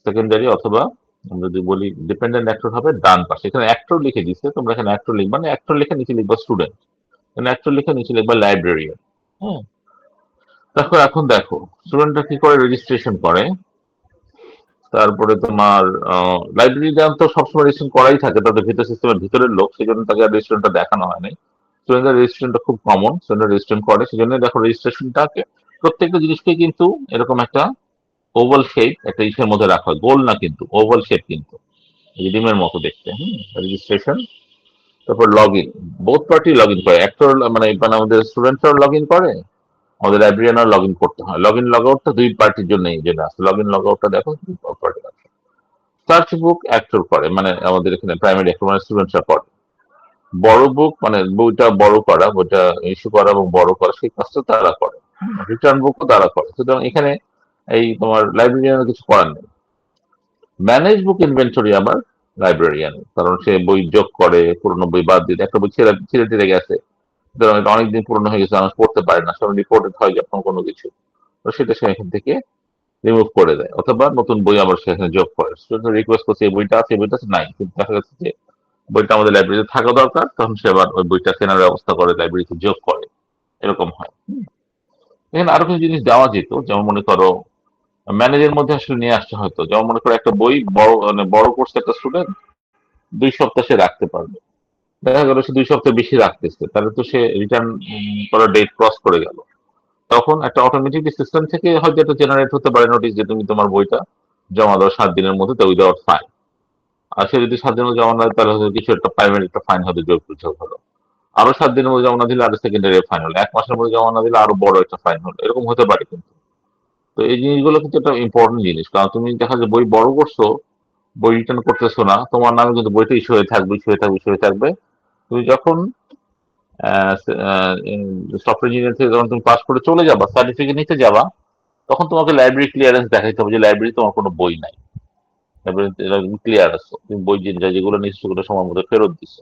সেকেন্ডারি অথবা আমরা যদি বলি ডিপেন্ডেন্ট অ্যাক্টর হবে ডান পাশে, এখানে অ্যাক্টর লিখে দিচ্ছে, তোমরা এখানে অ্যাক্টর লিখবা না, অ্যাক্টর লিখে নিচে লিখবা স্টুডেন্ট, এখানে অ্যাক্টর লিখে নিচে লিখবা লাইব্রেরিয়ান। হ্যাঁ, দেখো এখন দেখো স্টুডেন্টরা কি করে, রেজিস্ট্রেশন করে। তারপরে তোমার লাইব্রেরিয়ান তো সবসময় রেজিস্ট্রেশন করাই থাকে, তাদের ভিতর সিস্টেমের ভিতরের লোক, সেই জন্য তাকে রেজিস্ট্রেশনটা দেখানো হয়নি। স্টুডেন্টদের রেজিস্ট্রেশনটা খুব কমন, স্টুডেন্টরা রেজিস্ট্রেশন করে, সেই জন্য দেখো রেজিস্ট্রেশনটাকে প্রত্যেকটা জিনিসকে কিন্তু এরকম একটা ওভাল শেপ, একটা ইসের মধ্যে রাখা হয়, গোল না কিন্তু ওভাল শেপ, কিন্তু এই ডিমের মতো দেখতে। রেজিস্ট্রেশন, তারপর log in, both party log in করে, অ্যাক্টর মানে আমাদের স্টুডেন্টরাও লগ ইন করে, আমাদের লাইব্রেরিয়ানও লগ ইন করতে হয়। লগ ইন লগ আউটটা দুই পার্টির জন্য এই জন্য আছে, লগ ইন লগ আউটটা দেখো পার্টি। সার্চ বুক অ্যাক্টর করে, মানে আমাদের এখানে প্রাইমারি অ্যাক্টর মানে স্টুডেন্টরা করে। বড় বুক মানে বইটা বড় করা, বইটা ইস্যু করা এবং বড় করা, সেই কাজটা তারা করে। রিটার্ন বুকও তারা করে, সুতরাং এখানে এই তোমার লাইব্রেরিয়ানের কিছু করার নেই। ম্যানেজ বুক ইনভেন্টরি আবার লাইব্রেরিয়ান, কারণ সে বই যোগ করে, পুরোনো বই বাদ দিয়ে, একটা বই ছেড়ে ছেড়ে টেড়ে গেছে, সুতরাং এটা অনেকদিন পুরোনো হয়ে গেছে, মানুষ পড়তে পারে না, সেটা রিপোর্টেড হয় যখন কোনো কিছু, তো সেটা সে এখান থেকে রিমুভ করে দেয়, অথবা নতুন বই আবার সেখানে যোগ করে। স্টুডেন্ট রিকোয়েস্ট করছে এই বইটা আছে, এই বইটা আছে, নাই, কিন্তু দেখা যাচ্ছে যে বইটা আমাদের লাইব্রেরিতে থাকা দরকার, তখন সে আবার ওই বইটা কেনার ব্যবস্থা করে, লাইব্রেরিতে যোগ করে, এরকম হয়। এখানে আরো কিছু জিনিস দেওয়া যেত, যেমন মনে করো ম্যানেজের মধ্যে আসলে নিয়ে আসতে হয়তো, যেমন মনে করো একটা বই বড় মানে বড় কোর্স একটা স্টুডেন্ট 2 সপ্তাহ সে রাখতে পারবে, দেখা গেল সে 2 সপ্তাহ বেশি রাখতেছে, তাহলে তো সে রিটার্ন করার ডেট ক্রস করে গেল, তখন একটা অটোমেটিক সিস্টেম থেকে হয়তো এটা জেনারেট হতে পারে নোটিশ যে তুমি তোমার বইটা জমা দাও 7 দিনের মধ্যে, তো উইদাউট ফাইন। আর সে যদি 7 দিনের জমা না দেয়, তাহলে হয়তো কিছু একটা প্রাইমারি একটা ফাইন হয়তো যোগ হলো, আরো 7 দিনের মধ্যে জমা না দিলে আরো সেকেন্ডারি ফাইন হলো, 1 মাসের মধ্যে জমা না দিলে আরো বড় একটা ফাইন হলো, এরকম হতে পারে কিন্তু। তো এই জিনিসগুলো কিন্তু একটা ইম্পর্টেন্ট জিনিস, কারণ তুমি দেখা যায় বই বড় করছো, বই রিটার্ন করতেছো না, তোমার নামে কিন্তু বইটা ইস্যু হয়ে থাকবে, ইস্যু হয়ে থাকবে, ইস্যু হয়ে থাকবে। তুমি যখন সফটওয়্যার ইঞ্জিনিয়ার থেকে যখন তুমি পাস করে চলে যাবা, সার্টিফিকেট নিতে যাবা, তখন তোমাকে লাইব্রেরি ক্লিয়ারেন্স দেখাইতে হবে যে লাইব্রেরি তোমার কোনো বই নাই, লাইব্রেরি ক্লিয়ার আছো, তুমি বই যেগুলো নিচ্ছ সেগুলো সময় মতো ফেরত দিচ্ছ।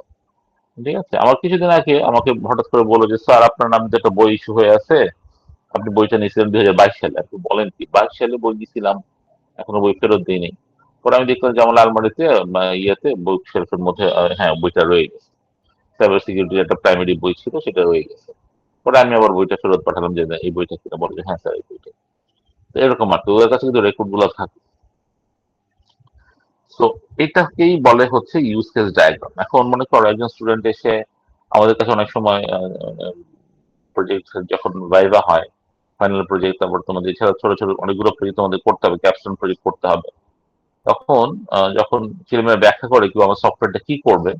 ঠিক আছে, আমার কিছুদিন আগে আমাকে হঠাৎ করে বললো যে স্যার আপনার নামে তো একটা বই ইস্যু হয়ে আছে, আপনি বইটা নিয়েছিলেন 2022 সালে। আপনি বলেন কি, 22 সালে বই দিয়েছিলাম, এখনো বই ফেরত দিইনি। পরে আমি দেখলাম যে আমার আলমারিতে ইয়েতে বুক শেলফের মধ্যে হ্যাঁ বইটা রয়ে গেছে, সাইবার সিকিউরিটির একটা প্রাইমারি বই ছিল, সেটা রয়ে গেছে। পরে আমি আবার বইটা ফেরত পাঠালাম যে না, এই বইটা কিনা, বলে যে হ্যাঁ স্যার এই বইটা। তো এরকম আর কি, ওদের কাছে কিন্তু রেকর্ড গুলো থাকে। তো এটাকেই বলে হচ্ছে ইউজ কেস ডায়াগ্রাম। এখন মনে করো একজন স্টুডেন্ট এসে আমাদের কাছে অনেক সময় প্রজেক্ট যখন ভাইভা হয়, ফাইনাল প্রজেক্ট, তারপর তোমাদের এছাড়া ছোট ছোট অনেকগুলো প্রজেক্ট তোমাদের করতে হবে, ক্যাপস্টোন প্রজেক্ট করতে হবে, তখন যখন ছেলেমেয়েরা ব্যাখ্যা করে কি আমার সফটওয়্যারটা কি করবে,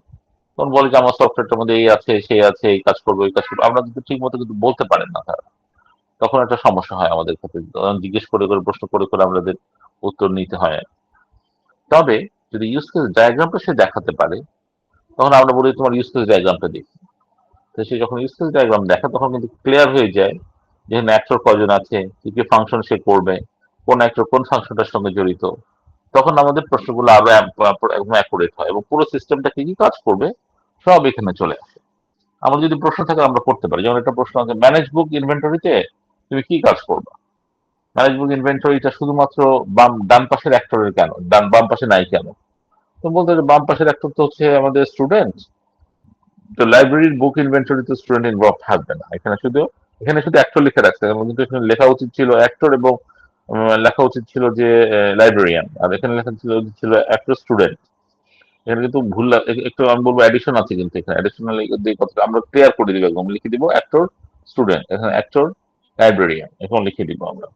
তখন বলে যে আমার সফটওয়্যারটার মধ্যে এই আছে, সেই আছে, এই কাজ করবে, ওই কাজ করবে, আমরা কিন্তু ঠিক মতো কিন্তু বলতে পারেন না তারা, তখন একটা সমস্যা হয় আমাদের ক্ষেত্রে, তখন জিজ্ঞেস করে করে প্রশ্ন করে করে আমাদের উত্তর নিতে হয়। তবে যদি ইউজ কেস ডায়াগ্রামটা সে দেখাতে পারে, তখন আমরা বলি তোমার ইউজ কেস ডায়াগ্রামটা দেখি। তো সে যখন ইউজ কেস ডায়াগ্রাম দেখে, তখন কিন্তু ক্লিয়ার হয়ে যায় যে অ্যাক্টর কজন আছে, কি কি ফাংশন সে করবে, কোন অ্যাক্টর কোন ফাংশনটার সঙ্গে জড়িত, তখন আমাদের প্রশ্নগুলো আরো একদম অ্যাকুরেট হয় এবং পুরো সিস্টেমটা কি কি কাজ করবে সব এখানে চলে আসে। আমার যদি প্রশ্ন থাকে আমরা করতে পারি, যেমন একটা প্রশ্ন আছে ম্যানেজ বুক ইনভেন্টরিতে তুমি কি কাজ করবে, ম্যানেজ বুক ইনভেন্টরিটা শুধুমাত্র ডান পাশের অ্যাক্টরের কেন, বাম পাশে নাই কেন, তো বলতে হবে বাম পাশের অ্যাক্টর তো হচ্ছে আমাদের স্টুডেন্ট, তো লাইব্রেরির বুক ইনভেন্টরিতে স্টুডেন্ট ইনভলভ থাকবে না, এখানে শুধু অ্যাক্টর লিখে রাখছে, এবং কিন্তু এখানে লেখা উচিত ছিল অ্যাক্টর, এবং লেখা উচিত ছিল যে লাইব্রেরিয়ান, আর এখানে লেখা ছিল অ্যাক্টর স্টুডেন্ট। এখানে কিন্তু ভুল একটু আমি বলবো অ্যাডিশন আছে, কিন্তু এখানে অ্যাডিশনাল দিয়ে কথা আমরা ক্লিয়ার করে দিব, একদম লিখে দিব অ্যাক্টর স্টুডেন্ট, এখানে অ্যাক্টর লাইব্রেরিয়ান এখন লিখে দিব আমরা।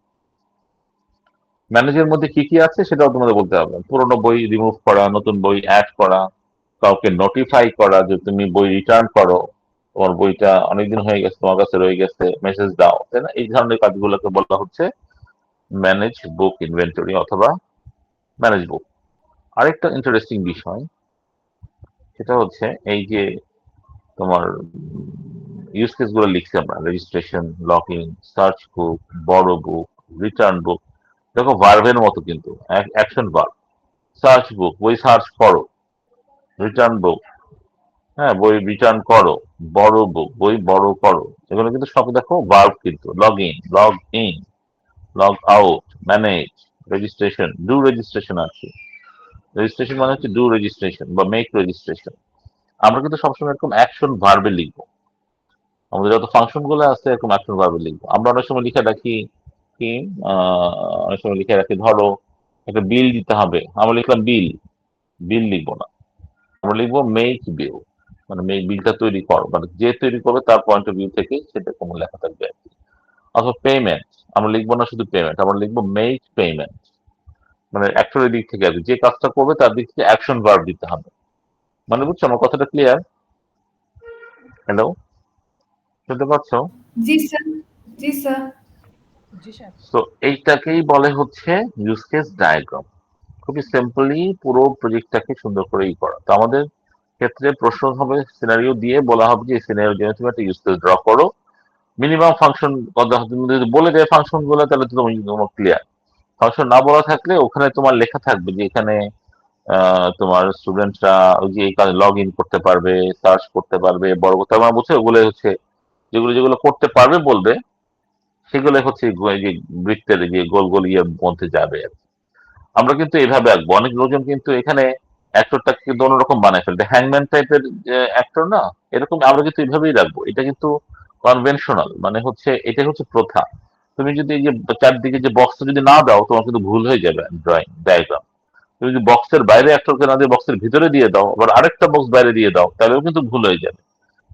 ম্যানেজের মধ্যে কি কি আছে সেটাও তোমাদের বলতে হবে, পুরোনো বই রিমুভ করা, নতুন বই অ্যাড করা, কাউকে নোটিফাই করা যে তুমি বই রিটার্ন করো, তোমার বইটা অনেকদিন হয়ে গেছে, তোমার কাছে রয়ে গেছে, মেসেজ দাও, তাই না, এই ধরনের কাজগুলোকে বলা হচ্ছে ম্যানেজ বুক ইনভেন্টরি অথবা ম্যানেজ বুক। আরেকটা ইন্টারেস্টিং বিষয় সেটা হচ্ছে এই যে তোমার ইউজ কেস গুলো লিখছি আমরা, registration, login, search book, borrow book, return বুক, দেখো ভার্বের মতো কিন্তু, অ্যাকশন ভার্ব। সার্চ বুক বই সার্চ করো, রিটার্ন বুক হ্যাঁ বই রিটার্ন করো, বড় বুক বই বড় করো, এগুলো কিন্তু সব দেখো ভার্ব কিন্তু, log in, log out, manage, registration, do registration আছে, রেজিস্ট্রেশন মানে হচ্ছে ডু রেজিস্ট্রেশন বা মেক রেজিস্ট্রেশন। আমরা কিন্তু সবসময় এরকম অ্যাকশন ভার্বে লিখবো। আমাদের যত ফাংশন গুলো আছে এরকম অ্যাকশন ভার্বে লিখবো। আমরা অনেক সময় লিখে রাখি কি, অনেক সময় লিখে রাখি ধরো একটা বিল দিতে হবে, আমরা লিখলাম বিল, বিল লিখবো না, আমরা লিখবো মেক বিল, মানে মেক বিলটা তৈরি করো, মানে যে তৈরি করবে তার পয়েন্ট অফ ভিউ থেকে সেটা কোনো লেখা থাকবে আর কি। অথবা পেমেন্ট, আমরা লিখবো না শুধু পেমেন্ট, আমরা লিখবো মেক পেমেন্ট, মানে অ্যাকশনের দিক থেকে আর কি, যে কাজটা করবে তার দিক থেকে অ্যাকশন ভার্ব দিতে হবে। মানে বুঝছো আমার কথাটা ক্লিয়ার? হ্যালো, শুনতে পাচ্ছ? जी सर। जी सर। তো এইটাকেই বলে হচ্ছে ইউজ কেস ডায়াগ্রাম। খুবই সিম্পলি পুরো প্রজেক্টটাকে সুন্দর করে করা। তো আমাদের ক্ষেত্রে প্রশ্ন হবে সিনারিও দিয়ে, বলা হবে যে এই সিনারিও জন্য তুমি একটা ইউজ কেস ড্র করো। মিনিমাম ফাংশন কথা তুমি যদি বলে দেয় ফাংশন গুলো, তাহলে তো তুমি তোমার ক্লিয়ার। ফাংশন না বলা থাকলে ওখানে তোমার লেখা থাকবে যে এখানে তোমার স্টুডেন্টরা ওই যে এই কাজে লগ ইন করতে পারবে, সার্চ করতে পারবে, বড় কথা আমার বলছে ওগুলো হচ্ছে যেগুলো যেগুলো করতে পারবে বলবে, সেগুলো হচ্ছে এই যে বৃত্তের যে গোল গোল ইয়ের মধ্যে যাবে আর কি। আমরা কিন্তু এইভাবে আঁকবো। অনেক লোকজন কিন্তু এখানে অ্যাক্টরটাকে কিন্তু অন্যরকম বানায় ফেলবে, হ্যাংম্যান টাইপের অ্যাক্টর না, এরকম আমরা কিন্তু এইভাবেই রাখবো। এটা কিন্তু কনভেনশনাল, মানে হচ্ছে এটা হচ্ছে প্রথা। তুমি যদি এই যে চারদিকে যে বক্সটা যদি না দাও, তোমার কিন্তু ভুল হয়ে যাবে ড্রয়িং ডায়াগ্রাম। তুমি যদি বক্সের বাইরে অ্যাক্টরকে না দিয়ে বক্সের ভিতরে দিয়ে দাও, আবার আরেকটা বক্স বাইরে দিয়ে দাও, তাহলেও কিন্তু ভুল হয়ে যাবে।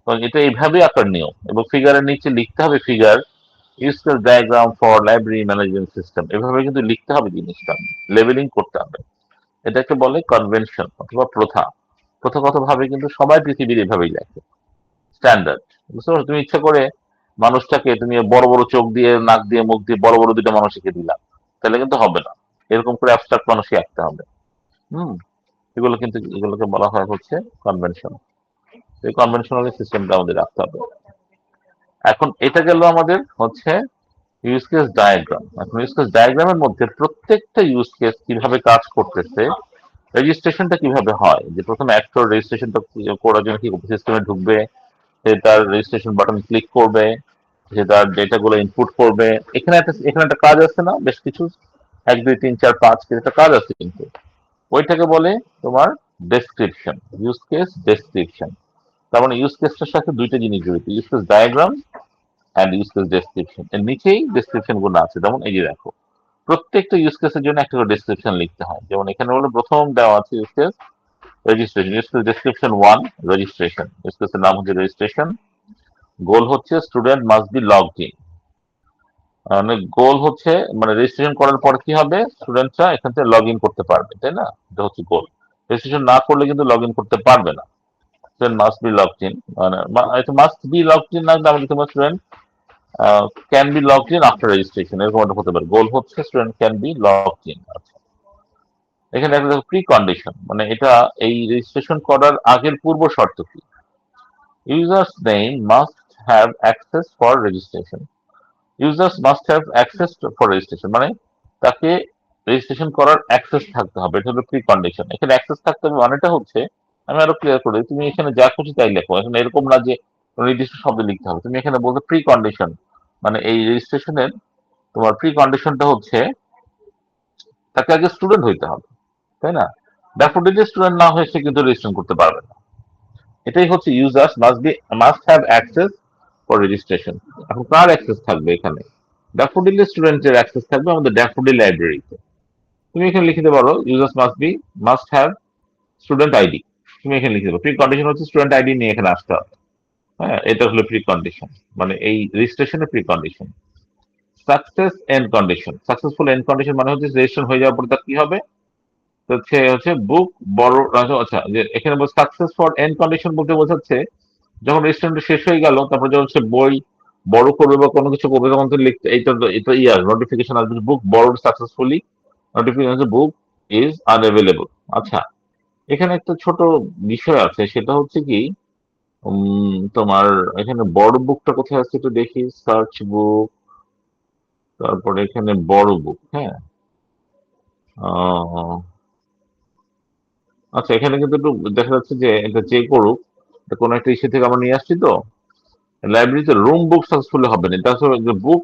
এবং এটা এইভাবেই আঁকার নিয়ম। এবং ফিগারের নিচে লিখতে হবে figure use case diagram for library management system, এভাবে কিন্তু লিখতে হবে জিনিসটা, লেবেলিং করতে হবে। এটাকে বলে কনভেনশন অথবা প্রথা। প্রথাগতভাবে কিন্তু সবাই পৃথিবীর এভাবেই লেখে, স্ট্যান্ডার্ড। বুঝতে পারছো? তুমি ইচ্ছা করে মানুষটাকে তুমি বড় বড় চোখ দিয়ে, নাক দিয়ে, মুখ দিয়ে বড় বড় দুটো মানুষ এঁকে দিলাম, তাহলে কিন্তু হবে না। এরকম করে অ্যাবস্ট্রাক্ট মানুষই আঁকতে হবে। হুম, এগুলো কিন্তু এগুলোকে বলা হয় হচ্ছে কনভেনশন। এই কনভেনশনাল সিস্টেমটা আমাদের রাখতে হবে। এখন এটা গেল আমাদের হচ্ছে ইউজ কেস ডায়াগ্রাম। এখন ইউজ কেস ডায়াগ্রামের মধ্যে প্রত্যেকটা ইউজ কেস কিভাবে কাজ করতেছে, রেজিস্ট্রেশনটা কিভাবে হয়, যে প্রথমে অ্যাক্টর রেজিস্ট্রেশনটা করার জন্য কি সিস্টেমে ঢুকবে, সে তার রেজিস্ট্রেশন বাটন ক্লিক করবে, সে তার ডেটাগুলো ইনপুট করবে। এখানে একটা কাজ আছে না, বেশ কিছু 1 2 3 4 5 একটা কাজ আছে কিন্তু, ওইটাকে বলে তোমার ডেসক্রিপশন, ইউজ কেস ডেসক্রিপশন। তার মানে ইউজ কেসটার সাথে দুইটা জিনিস জড়িত, use case diagram and use case description. এর নিচেই ডেসক্রিপশন গুলো আছে, যেমন এই যে দেখো প্রত্যেকটা ইউজ কেসের জন্য একটা করে ডেসক্রিপশন লিখতে হয়। যেমন এখানে হলো প্রথম দেওয়া আছে use case registration, use case description 1 registration, use কেসের নাম হচ্ছে রেজিস্ট্রেশন। গোল হচ্ছে student must be logged in, মানে গোল হচ্ছে মানে রেজিস্ট্রেশন করার পর কি হবে, স্টুডেন্টরা এখান থেকে লগ ইন করতে পারবে, তাই না? এটা হচ্ছে গোল। রেজিস্ট্রেশন না করলে কিন্তু লগ ইন করতে পারবে না। Student must be logged in, মানে মাস্ট বি লগড ইন না, আমি তোমার student can be logged in after registration, এরকম একটা হতে পারে। গোল হচ্ছে student can be logged in. আচ্ছা, এখানে একটা প্রি কন্ডিশন, মানে এটা এই রেজিস্ট্রেশন করার আগের পূর্ব শর্ত কি, users name must have access for registration. Users must have access for registration, মানে তাকে রেজিস্ট্রেশন করার অ্যাক্সেস থাকতে হবে, এটা হলো প্রি কন্ডিশন। এখানে অ্যাক্সেস থাকতে হবে মানেটা হচ্ছে, আমি আরো ক্লিয়ার করে দিই, তুমি এখানে যা খুশি তাই লেখো, এখানে এরকম না যে কোনো নির্দিষ্ট শব্দ লিখতে হবে। তুমি এখানে বলতে প্রি কন্ডিশন, মানে এই রেজিস্ট্রেশনের তোমার প্রি কন্ডিশনটা হচ্ছে তাকে আগে স্টুডেন্ট হইতে হবে, তাই না? ড্যাফোডিলে স্টুডেন্ট না হয়ে সে কিন্তু রেজিস্ট্রেশন করতে পারবে না। এটাই হচ্ছে users must have access for registration. এখন কার অ্যাক্সেস থাকবে এখানে, ড্যাফোডিল স্টুডেন্টের অ্যাক্সেস থাকবে আমাদের ড্যাফোডিল লাইব্রেরিতে। তুমি এখানে লিখতে পারো users must have student ID, তুমি এখানে লিখতে পারো। প্রি কন্ডিশন হচ্ছে স্টুডেন্ট আইডি নিয়ে এখানে আসতে হবে। হ্যাঁ, এটা হলো প্রি কন্ডিশন, মানে এই রেজিস্ট্রেশনের precondition. Success end condition, successful end condition মানে হচ্ছে রেজিস্ট্রেশন হয়ে যাওয়ার পর তার কি হবে, তো হচ্ছে হচ্ছে বুক বড়। আচ্ছা, যে এখানে সাকসেস ফর এন্ড কন্ডিশন বলতে বোঝাচ্ছে যখন রেজিস্ট্রেশনটা শেষ হয়ে গেল, তারপর যখন সে বই বড় করবে বা কোনো কিছু করবে, তখন তো লিখতে এইটা এটা ইয়ার নোটিফিকেশন আসবে, বুক বড় successfully, notification book is unavailable. আচ্ছা, এখানে একটা ছোট বিষয় আছে, সেটা হচ্ছে কি, তোমার এখানে বড় বুকটা কোথায় আছে একটু দেখি, সার্চ বুক, তারপরে এখানে বড় বুক, হ্যাঁ। আহ, আচ্ছা, এখানে কিন্তু একটু দেখা যাচ্ছে যে এটা চেক করুক, এটা কোনো একটা ইস্যু থেকে আমরা নিয়ে আসছি তো। লাইব্রেরিতে রুম বুক সাকসেসফুলি হবে না, এটা আসলে বুক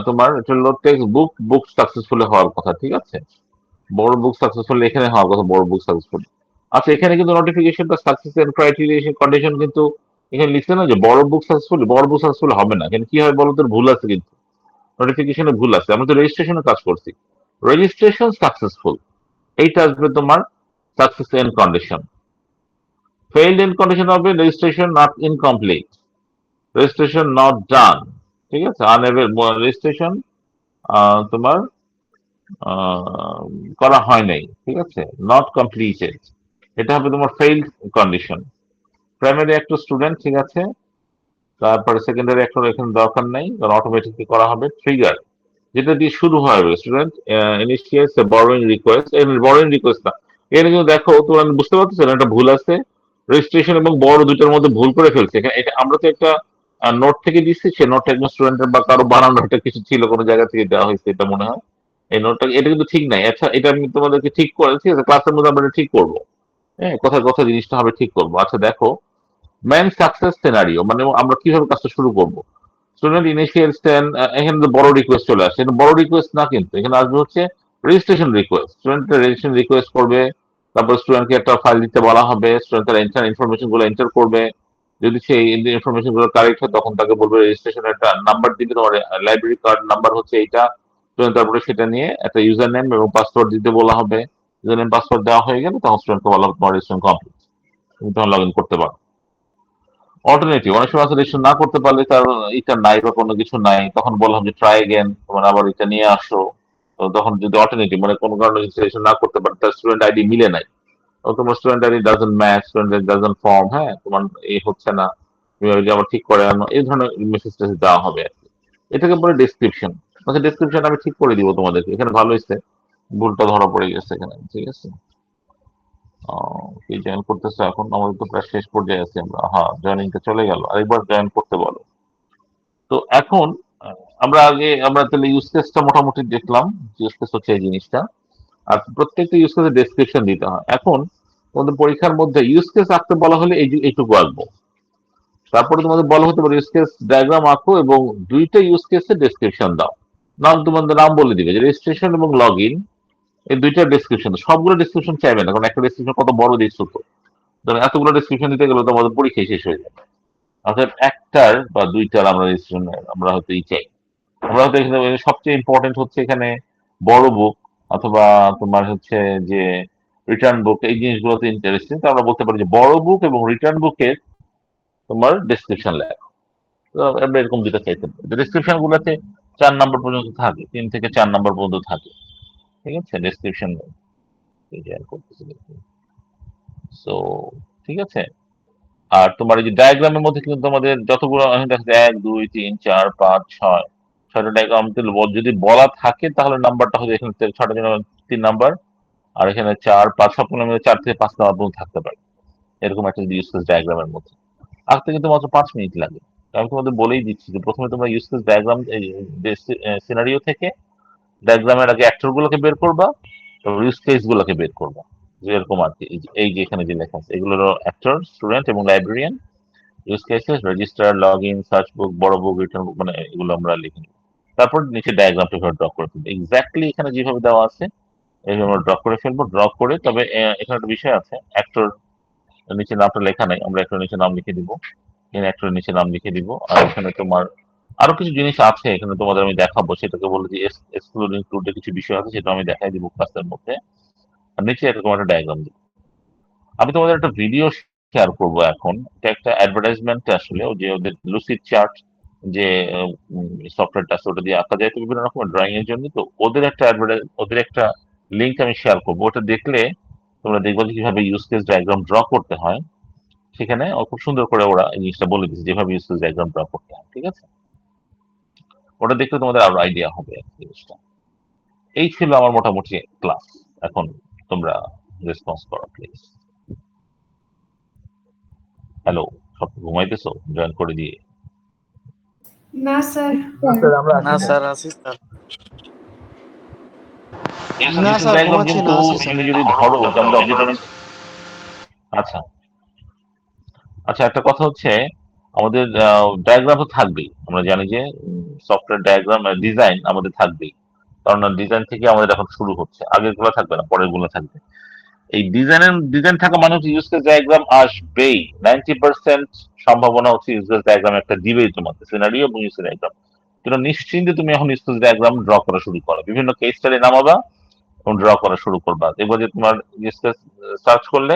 তোমার এটা হলো টেক্সট বুক সাকসেসফুলি হওয়ার কথা, ঠিক আছে? বড় বুক সাকসেসফুল এখানে হওয়ার কথা, বড় বুক সাকসেসফুল। আচ্ছা, এখানে কিন্তু নোটিফিকেশনটা সাকসেস এন্ড ক্রাইটেরিয়া কন্ডিশন কিন্তু এখানে লিখছে না যে বড় বুক সাকসেসফুল, বড় বুক সাকসেসফুল হবে না। এখানে কি হয় বলো তো, ভুল আছে কিন্তু, নোটিফিকেশনে ভুল আছে। আমরা তো রেজিস্ট্রেশনে কাজ করছি, রেজিস্ট্রেশন সাকসেসফুল, এইটা আসবে তোমার success end condition. Failed end condition হবে registration not incomplete, registration not done, ঠিক আছে, আনএবল রেজিস্ট্রেশন তোমার আহ, করা হয় নাই, ঠিক আছে, নট কমপ্লিটেড, এটা হবে তোমার ফেইল্ড কন্ডিশন। প্রাইমারি একটা স্টুডেন্ট, ঠিক আছে, তারপরে সেকেন্ডারি একটা এখানে দরকার নাই, কারণ অটোমেটিকলি করা হবে। ট্রিগার, যেটা দিয়ে শুরু হয়, স্টুডেন্ট ইনিশিয়েটস এ বরোইং রিকোয়েস্ট, বরোইং রিকোয়েস্ট না, এখানে কিন্তু দেখো তোমরা বুঝতে পারতেছো না, একটা ভুল আছে, রেজিস্ট্রেশন এবং বড় দুইটার মধ্যে ভুল করে ফেলছে এখানে। এটা আমরা তো একটা নোট থেকে দিচ্ছি, সে নোটটা একজন স্টুডেন্টের বা কারো বানানো একটা কিছু ছিল, কোনো জায়গা থেকে দেওয়া হয়েছে এটা মনে হয়। এই নোটটা, এটা কিন্তু ঠিক নাই। আচ্ছা, এটা আমি তোমাদেরকে ঠিক করে, ঠিক আছে, ক্লাসের মধ্যে আমরা এটা ঠিক করবো। হ্যাঁ, কোথায় কোথায় জিনিসটা হবে ঠিক করবো। আচ্ছা দেখো, মেন সাকসেস সিনারিও মানে আমরা কিভাবে কাজটা শুরু করব। স্টুডেন্ট ইনিশিয়াল স্ট্যান্ড, এখানে তো বড় রিকোয়েস্ট চলে আসছে, এটা বড় রিকোয়েস্ট না, কিন্তু এখানে আসবে হচ্ছে registration request. Student registration request করবে, তারপর স্টুডেন্টকে একটা ফাইল দিতে বলা হবে, স্টুডেন্ট তার এন্টার ইনফরমেশন গুলো এন্টার করবে। যদি সেই ইনফরমেশন গুলো কারেক্ট হয় তখন তাকে বলবে রেজিস্ট্রেশন একটা নাম্বার দিবে, তোমার লাইব্রেরি কার্ড নাম্বার হচ্ছে এইটা। স্টুডেন্ট তারপরে সেটা নিয়ে একটা ইউজার নেম এবং পাসওয়ার্ড দিতে বলা হবে। ইউজার নেম পাসওয়ার্ড দেওয়া হয়ে গেলে তখন স্টুডেন্টকে বলা হবে তোমার রেজিস্ট্রেশন কমপ্লিট, তুমি তখন লগ ইন করতে পারো। অল্টারনেটিভ, অনেক সময় আছে রেজিস্ট্রেশন না করতে পারলে তার এটা নাই বা কোনো কিছু নাই, তখন বললাম যে ট্রাই এগেন, তোমার আবার এটা নিয়ে আসো। তো তখন যদি অল্টারনেটিভ মানে কোনো কারণে রেজিস্ট্রেশন না করতে পারে, তার স্টুডেন্ট আইডি মিলে নাই, তো তোমার student ID doesn't match, student doesn't form, হ্যাঁ তোমার এই হচ্ছে না, তুমি ওই যে আবার ঠিক করে আনো, এই ধরনের মেসেজ টেসেজ দেওয়া হবে আর কি। এটাকে বলে ডেসক্রিপশন। আচ্ছা, ডেসক্রিপশন আমি ঠিক করে দিব তোমাদেরকে, এখানে ভালো হয়েছে, ভুলটা ধরা পড়ে গেছে এখানে, ঠিক আছে। কি জয়েন করতেছে এখন, আমাদের তো প্রায় শেষ পর্যায়ে আছি আমরা, হ্যাঁ জয়েনিংটা চলে গেল, আরেকবার জয়েন করতে বলো। তো এখন আমরা তাহলে ইউজ কেসটা মোটামুটি দেখলাম, ইউজ কেস হচ্ছে এই জিনিসটা। আর প্রত্যেকটা ইউজ কেসের ডেসক্রিপশন দিতে হয়। এখন তোমাদের পরীক্ষার মধ্যে ইউজ কেস আঁকতে বলা হলে এইটুকু আঁকবো, তারপরে তোমাদের বলা হতে পারে ইউজ কেস ডায়াগ্রাম আঁকো এবং দুইটা ইউজ কেসের ডেসক্রিপশন দাও। নাম, তোমাদের নাম বলে দিবে যে রেজিস্ট্রেশন এবং লগ ইন, এই দুইটা ডেসক্রিপশন। সবগুলো ডেসক্রিপশন চাইবে না, কারণ একটা ডেসক্রিপশন কত বড় দেখছো তো, ধরো এতগুলো ডেসক্রিপশন দিতে গেলে তো আমাদের পরীক্ষায় শেষ হয়ে যাবে। অর্থাৎ একটার বা দুইটার আমরা রেজিস্ট্রেশন আমরা হয়তো চাই। আমরা হয়তো এখানে সবচেয়ে ইম্পর্টেন্ট হচ্ছে এখানে বড় বুক অথবা তোমার হচ্ছে যে রিটার্ন বুক, এই জিনিসগুলোতে ইন্টারেস্টিং, তো আমরা বলতে পারি যে বড় বুক এবং রিটার্ন বুকের তোমার ডেসক্রিপশন লেখা। তো আমরা এরকম দুটো চাইতে পারি, ডেসক্রিপশন গুলোতে 4 নম্বর পর্যন্ত থাকে, 3 থেকে 4 নম্বর পর্যন্ত থাকে, ঠিক আছে ডেসক্রিপশন করতেছি। সো ঠিক আছে। আর তোমার এই যে ডায়াগ্রামের মধ্যে কিন্তু তোমাদের যতগুলো আমি দেখা যায় 1 2 3 4 5 6 ছয়টা ডায়াগ্রাম যদি বলা থাকে তাহলে নাম্বারটা হবে এখানে 6টার জন্য 3 নাম্বার, আর এখানে 4 5 সব মিলে 4 থেকে 5 নাম্বার পর্যন্ত থাকতে পারে, এরকম একটা যদি ইউজ কেস ডায়াগ্রামের মধ্যে আঁকতে কিন্তু মাত্র 5 মিনিট লাগে। তো আমি তোমাদের বলেই দিচ্ছি যে প্রথমে তোমরা ইউজ কেস ডায়াগ্রাম সিনারিও থেকে ডায়াগ্রামের আগে অ্যাক্টর গুলোকে বের করবা, তারপর ইউজ কেস গুলোকে বের করবা। যে এরকম আর কি, এই যে এখানে যে লেখা আছে এগুলোর অ্যাক্টর, স্টুডেন্ট এবং librarian, use cases, register, log in, search book, borrow book, return বুক, মানে এগুলো আমরা লিখে নিই। তারপর নিচে ডায়াগ্রামটা ড্র করে ফেলবো, এক্স্যাক্টলি এখানে যেভাবে দেওয়া আছে এইভাবে আমরা ড্র করে ফেলবো। ড্র করে তবে এখানে একটা বিষয় আছে, অ্যাক্টর নিচে নামটা লেখা নাই, আমরা অ্যাক্টর নিচে নাম লিখে দিব, এখানে অ্যাক্টরের নিচে নাম লিখে দিব। আর এখানে তোমার আরো কিছু জিনিস আছে, এখানে তোমাদের আমি দেখাবো, সেটাকে বলে যে এক্সক্লুডিং ইনক্লুডেড কিছু বিষয় আছে, সেটা আমি দেখাই দিব ক্লাসের মধ্যে। আর নিচে এরকম একটা ডায়াগ্রাম দিব। আমি তোমাদের একটা ভিডিও শেয়ার করব এখন, এটা একটা অ্যাডভার্টাইজমেন্ট আসলে, যে ওদের লুসিড চার্ট যে সফটওয়্যারটা আছে ওটা দিয়ে আঁকা যায় তো বিভিন্ন রকমের ড্রয়িং এর জন্য, তো ওদের একটা লিঙ্ক আমি শেয়ার করবো, ওটা দেখলে তোমরা দেখবে যে কিভাবে ইউজ কেস ডায়াগ্রাম ড্র করতে হয়। সেখানে খুব সুন্দর করে ওরা এই জিনিসটা বলে দিচ্ছে যেভাবে ইউজ কেস ডায়াগ্রাম ড্র করতে হয়, ঠিক আছে। ওটা দেখলে তোমাদের আরো আইডিয়া হবে আর কি জিনিসটা। এই ছিল আমার মোটামুটি ক্লাস। এখন তোমরা রেসপন্স করো প্লিজ। হ্যালো, সব ঘুমাইতেছো জয়েন করে দিয়ে? না স্যার। না স্যার, আছি স্যার। না স্যার, ডায়াগ্রাম ঘুমাচ্ছি কিন্তু না, আছি স্যার। এখানে যদি ধরো যে আমরা অবজেক্ট, আচ্ছা আচ্ছা, একটা কথা হচ্ছে আমাদের ডায়াগ্রাম তো থাকবেই, আমরা জানি যে সফটওয়্যার ডায়াগ্রাম ডিজাইন আমাদের থাকবেই। কারণ ডিজাইন থেকে আমাদের এখন শুরু হচ্ছে, আগের গুলো থাকবে না, পরের গুলো থাকবে। এই ডিজাইন থাকা মানে হচ্ছে ইউজ কেস ডায়াগ্রাম আসবেই। 90% সম্ভাবনা হচ্ছে ইউজ কেস ডায়াগ্রাম একটা দিবেই তোমাকে, সিনারিও এবং ইউজ ডায়াগ্রাম। কিন্তু নিশ্চিন্তে তুমি এখন ইউজ কেস ডায়াগ্রাম ড্র করা শুরু করো, বিভিন্ন কেস স্টাডি নামাবা এবং ড্র করা শুরু করবা। এবার যে তোমার ইউজ কেস সার্চ করলে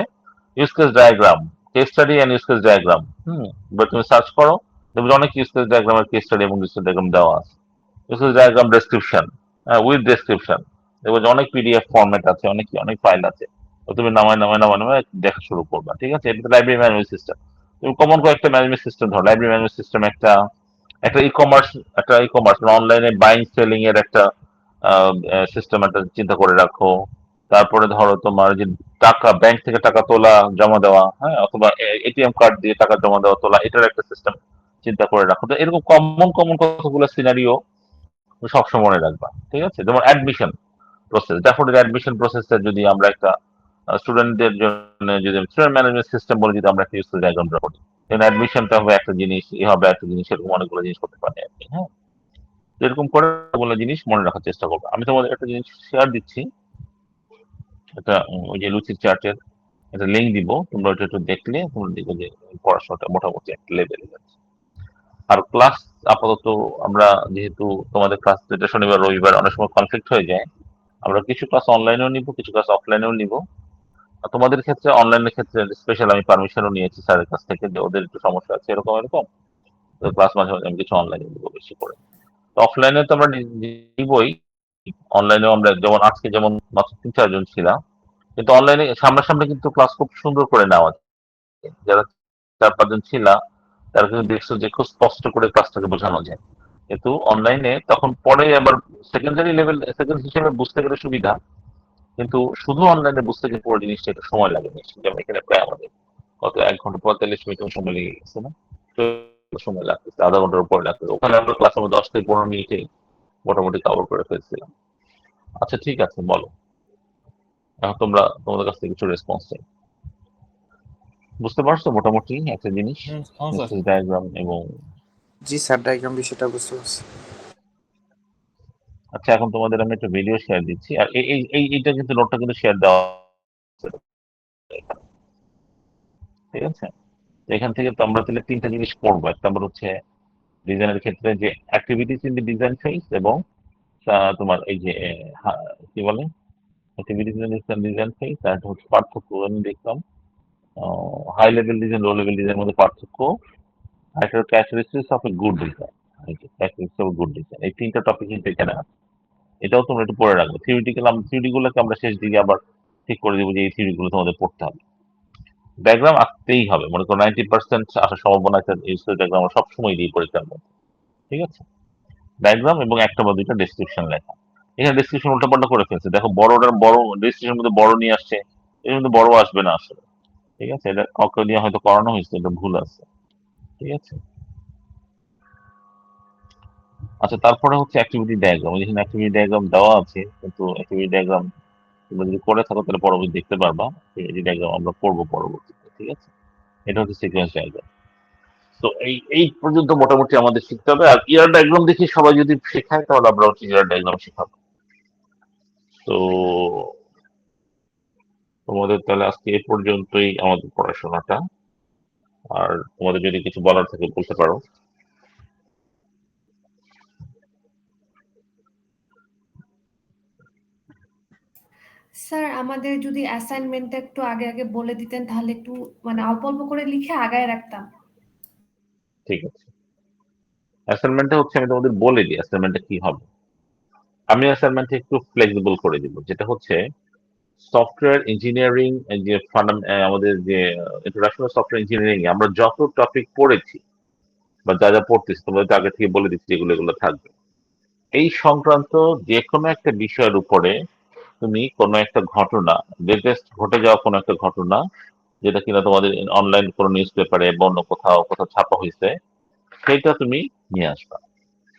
use case diagram, case study and use case diagram, এবার তুমি সার্চ করো, দেখবে যে অনেক ইউজ কেস ডায়াগ্রামের কেস স্টাডি এবং ইউজ কেস ডায়াগ্রাম দেওয়া আছে। Use case diagram description, with description, দেখবে যে অনেক পিডিএফ ফরম্যাট আছে, অনেক অনেক ফাইল আছে। তো তুমি নামায় দেখা শুরু করবা। ঠিক আছে, এটা লাইব্রেরি ম্যানেজমেন্ট সিস্টেম। তুমি কমন কয়েকটা ম্যানেজমেন্ট সিস্টেম ধরো, লাইব্রেরি ম্যানেজমেন্ট সিস্টেম একটা, একটা ই কমার্স অনলাইনে বাইং সেলিং এর একটা সিস্টেম একটা চিন্তা করে রাখো। তারপরে ধরো তোমার যে টাকা ব্যাংক থেকে টাকা তোলা জমা দেওয়া, হ্যাঁ, অথবা এটিএম কার্ড দিয়ে টাকা জমা দেওয়া তোলা, এটার একটা সিস্টেম চিন্তা করে রাখো। তো এরকম কমন কমন কতগুলো সিনারিও সবসময় মনে রাখবা। ঠিক আছে, যেমন অ্যাডমিশন প্রসেস, দেখো অ্যাডমিশন প্রসেসটা যদি আমরা একটা স্টুডেন্টদের জন্য যদি স্টুডেন্ট ম্যানেজমেন্ট সিস্টেম বলে যদি আমরা একটা ইউজ ডায়াগ্রাম ড্র করি, অ্যাডমিশনটা হবে একটা জিনিস, এ হবে একটা জিনিস, এরকম অনেকগুলো জিনিস করতে পারে আর কি। হ্যাঁ, এরকম করে বলে জিনিস মনে রাখার চেষ্টা করবো। আমি তোমাদের একটা জিনিস শেয়ার দিচ্ছি, একটা ওই যে লুচির চার্টের একটা লিঙ্ক দিব, তোমরা ওটা একটু দেখলে তোমরা দেখবে যে পড়াশোনাটা মোটামুটি একটা লেভেলে যাচ্ছে। আর ক্লাস আপাতত আমরা যেহেতু তোমাদের ক্লাস যেটা শনিবার রবিবার অনেক সময় কনফ্লিক্ট হয়ে যায়, আমরা কিছু ক্লাস অনলাইনেও নিব, কিছু ক্লাস অফলাইনেও নিব। আর তোমাদের ক্ষেত্রে অনলাইনের ক্ষেত্রে স্পেশাল আমি পারমিশনও নিয়েছি স্যারের কাছ থেকে যে ওদের একটু সমস্যা আছে এরকম এরকম, তো ক্লাস মাঝে মাঝে আমি কিছু অনলাইনে দিব বেশি করে। তো অফলাইনে তো আমরা নিবই, অনলাইনেও আমরা যেমন আজকে যেমন মাত্র 3-4 জন ছিলাম, কিন্তু অনলাইনে সামনাসামনি কিন্তু ক্লাস খুব সুন্দর করে নেওয়া যায়। যারা 4-5 জন ছিলাম তারা কিন্তু দেখছো যে খুব স্পষ্ট করে ক্লাসটাকে বোঝানো যায়। কিন্তু অনলাইনে তখন পরে আবার সেকেন্ডারি লেভেল সেকেন্ড হিসেবে বুঝতে গেলে সুবিধা, কিন্তু শুধু অনলাইনে বুঝতে গেলে পুরো জিনিসটা একটু সময় লাগে নিশ্চয়ই। যেমন এখানে প্রায় আমাদের কত 1 ঘন্টা 45 মিনিট সময় লেগে গেছে না, তো সময় লাগতেছে, আধা ঘন্টার উপরে লাগতেছে। ওখানে আমরা ক্লাস আমরা 10 থেকে 15 মিনিটে মোটামুটি কভার করে ফেলছিলাম। আচ্ছা ঠিক আছে, বলো এখন তোমরা তোমাদের কাছ থেকে কিছু রেসপন্স চাই। বুঝতে পারছো মোটামুটি একটা জিনিস, হ্যাঁ স্যার। মেসেজ ডায়াগ্রাম এবং জি স্যার, ডায়াগ্রাম বিষয়টা বুঝতে পারছি। আচ্ছা এখন তোমাদের আমি একটা ভিডিও শেয়ার দিচ্ছি, আর এইটা কিন্তু নোটটা কিন্তু শেয়ার দেওয়া আছে, ঠিক আছে। তো এখান থেকে তো আমরা তাহলে 3টা জিনিস পড়বো। এক নম্বর হচ্ছে ডিজাইনের ক্ষেত্রে যে activities in the design phase, এবং তোমার এই যে কি বলে অ্যাক্টিভিটিস ইন ডিজাইন ফেজ, তার হচ্ছে পার্থক্য আমি দেখলাম, high level design low level ডিজাইনের মধ্যে পার্থক্য, আর একটা characteristics of a good design, characteristics of good design, এই 3টা টপিক কিন্তু এখানে আছে। এটাও তোমরা একটু পড়ে রাখবো। থিওরিটি গুলোকে আমরা শেষ দিকে আবার ঠিক করে দেবো যে এই থিওরি গুলো তোমাদের পড়তে হবে। ডায়াগ্রাম আঁকতেই হবে, মনে করো 90% আসার সম্ভাবনা একটা ইউজফুল ডায়াগ্রাম আমরা সবসময় দিই পরীক্ষার মধ্যে। ঠিক আছে, ডায়াগ্রাম এবং একটা বা দুইটা ডেসক্রিপশন লেখা। এখানে ডেসক্রিপশন উল্টাপাল্টা করে ফেলছে, দেখো বড়টার বড় ডেসক্রিপশনের মধ্যে বড় নিয়ে আসছে, এর মধ্যে বড় আসবে না আসলে। ঠিক আছে, এটা কাউকে দিয়ে হয়তো করানো হয়েছে, এটা ভুল আছে। ঠিক আছে, আচ্ছা তারপরে হচ্ছে অ্যাক্টিভিটি ডায়াগ্রাম। যেখানে অ্যাক্টিভিটি ডায়াগ্রাম দেওয়া আছে, কিন্তু অ্যাক্টিভিটি ডায়াগ্রাম তোমরা যদি করে থাকো তাহলে পরবর্তী দেখতে পারবা। অ্যাক্টিভিটি ডায়াগ্রাম আমরা করবো পরবর্তীতে। ঠিক আছে, এটা হচ্ছে সিকোয়েন্স ডায়াগ্রাম। তো এই পর্যন্ত মোটামুটি আমাদের শিখতে হবে। আর ইয়ার ডায়াগ্রাম দেখি সবাই যদি শেখায় তাহলে আমরা হচ্ছে ইয়ার ডায়াগ্রাম শেখাবো। তো তোমাদের তাহলে আজকে এ পর্যন্তই আমাদের পড়াশোনাটা। আর তোমাদের যদি কিছু বলার থাকে বলতে পারো। স্যার আমাদের যদি অ্যাসাইনমেন্টটা একটু আগে আগে বলে দিতেন তাহলে একটু মানে অল্প অল্প করে লিখে আগায় রাখতাম। ঠিক আছে, অ্যাসাইনমেন্টটা হচ্ছে আমি তোমাদের বলে দিই অ্যাসাইনমেন্টটা কি হবে। আমি অ্যাসাইনমেন্টটা একটু ফ্লেক্সিবল করে দিব, যেটা হচ্ছে সফটওয়্যার ইঞ্জিনিয়ারিং, যে আমাদের যে ইন্ট্রোডাকশন অফ সফটওয়্যার ইঞ্জিনিয়ারিং এ আমরা যত টপিক পড়েছি বা যা যা পড়তেছি তোমাদের তো আগে থেকে বলে দিচ্ছি এগুলো এগুলো থাকবে। এই সংক্রান্ত যে কোনো একটা বিষয়ের উপরে তুমি কোনো একটা ঘটনা, লেটেস্ট ঘটে যাওয়া কোনো একটা ঘটনা, যেটা কিনা তোমাদের অনলাইন কোনো নিউজ পেপারে বা অন্য কোথাও কোথাও ছাপা হয়েছে, সেটা তুমি নিয়ে আসবা।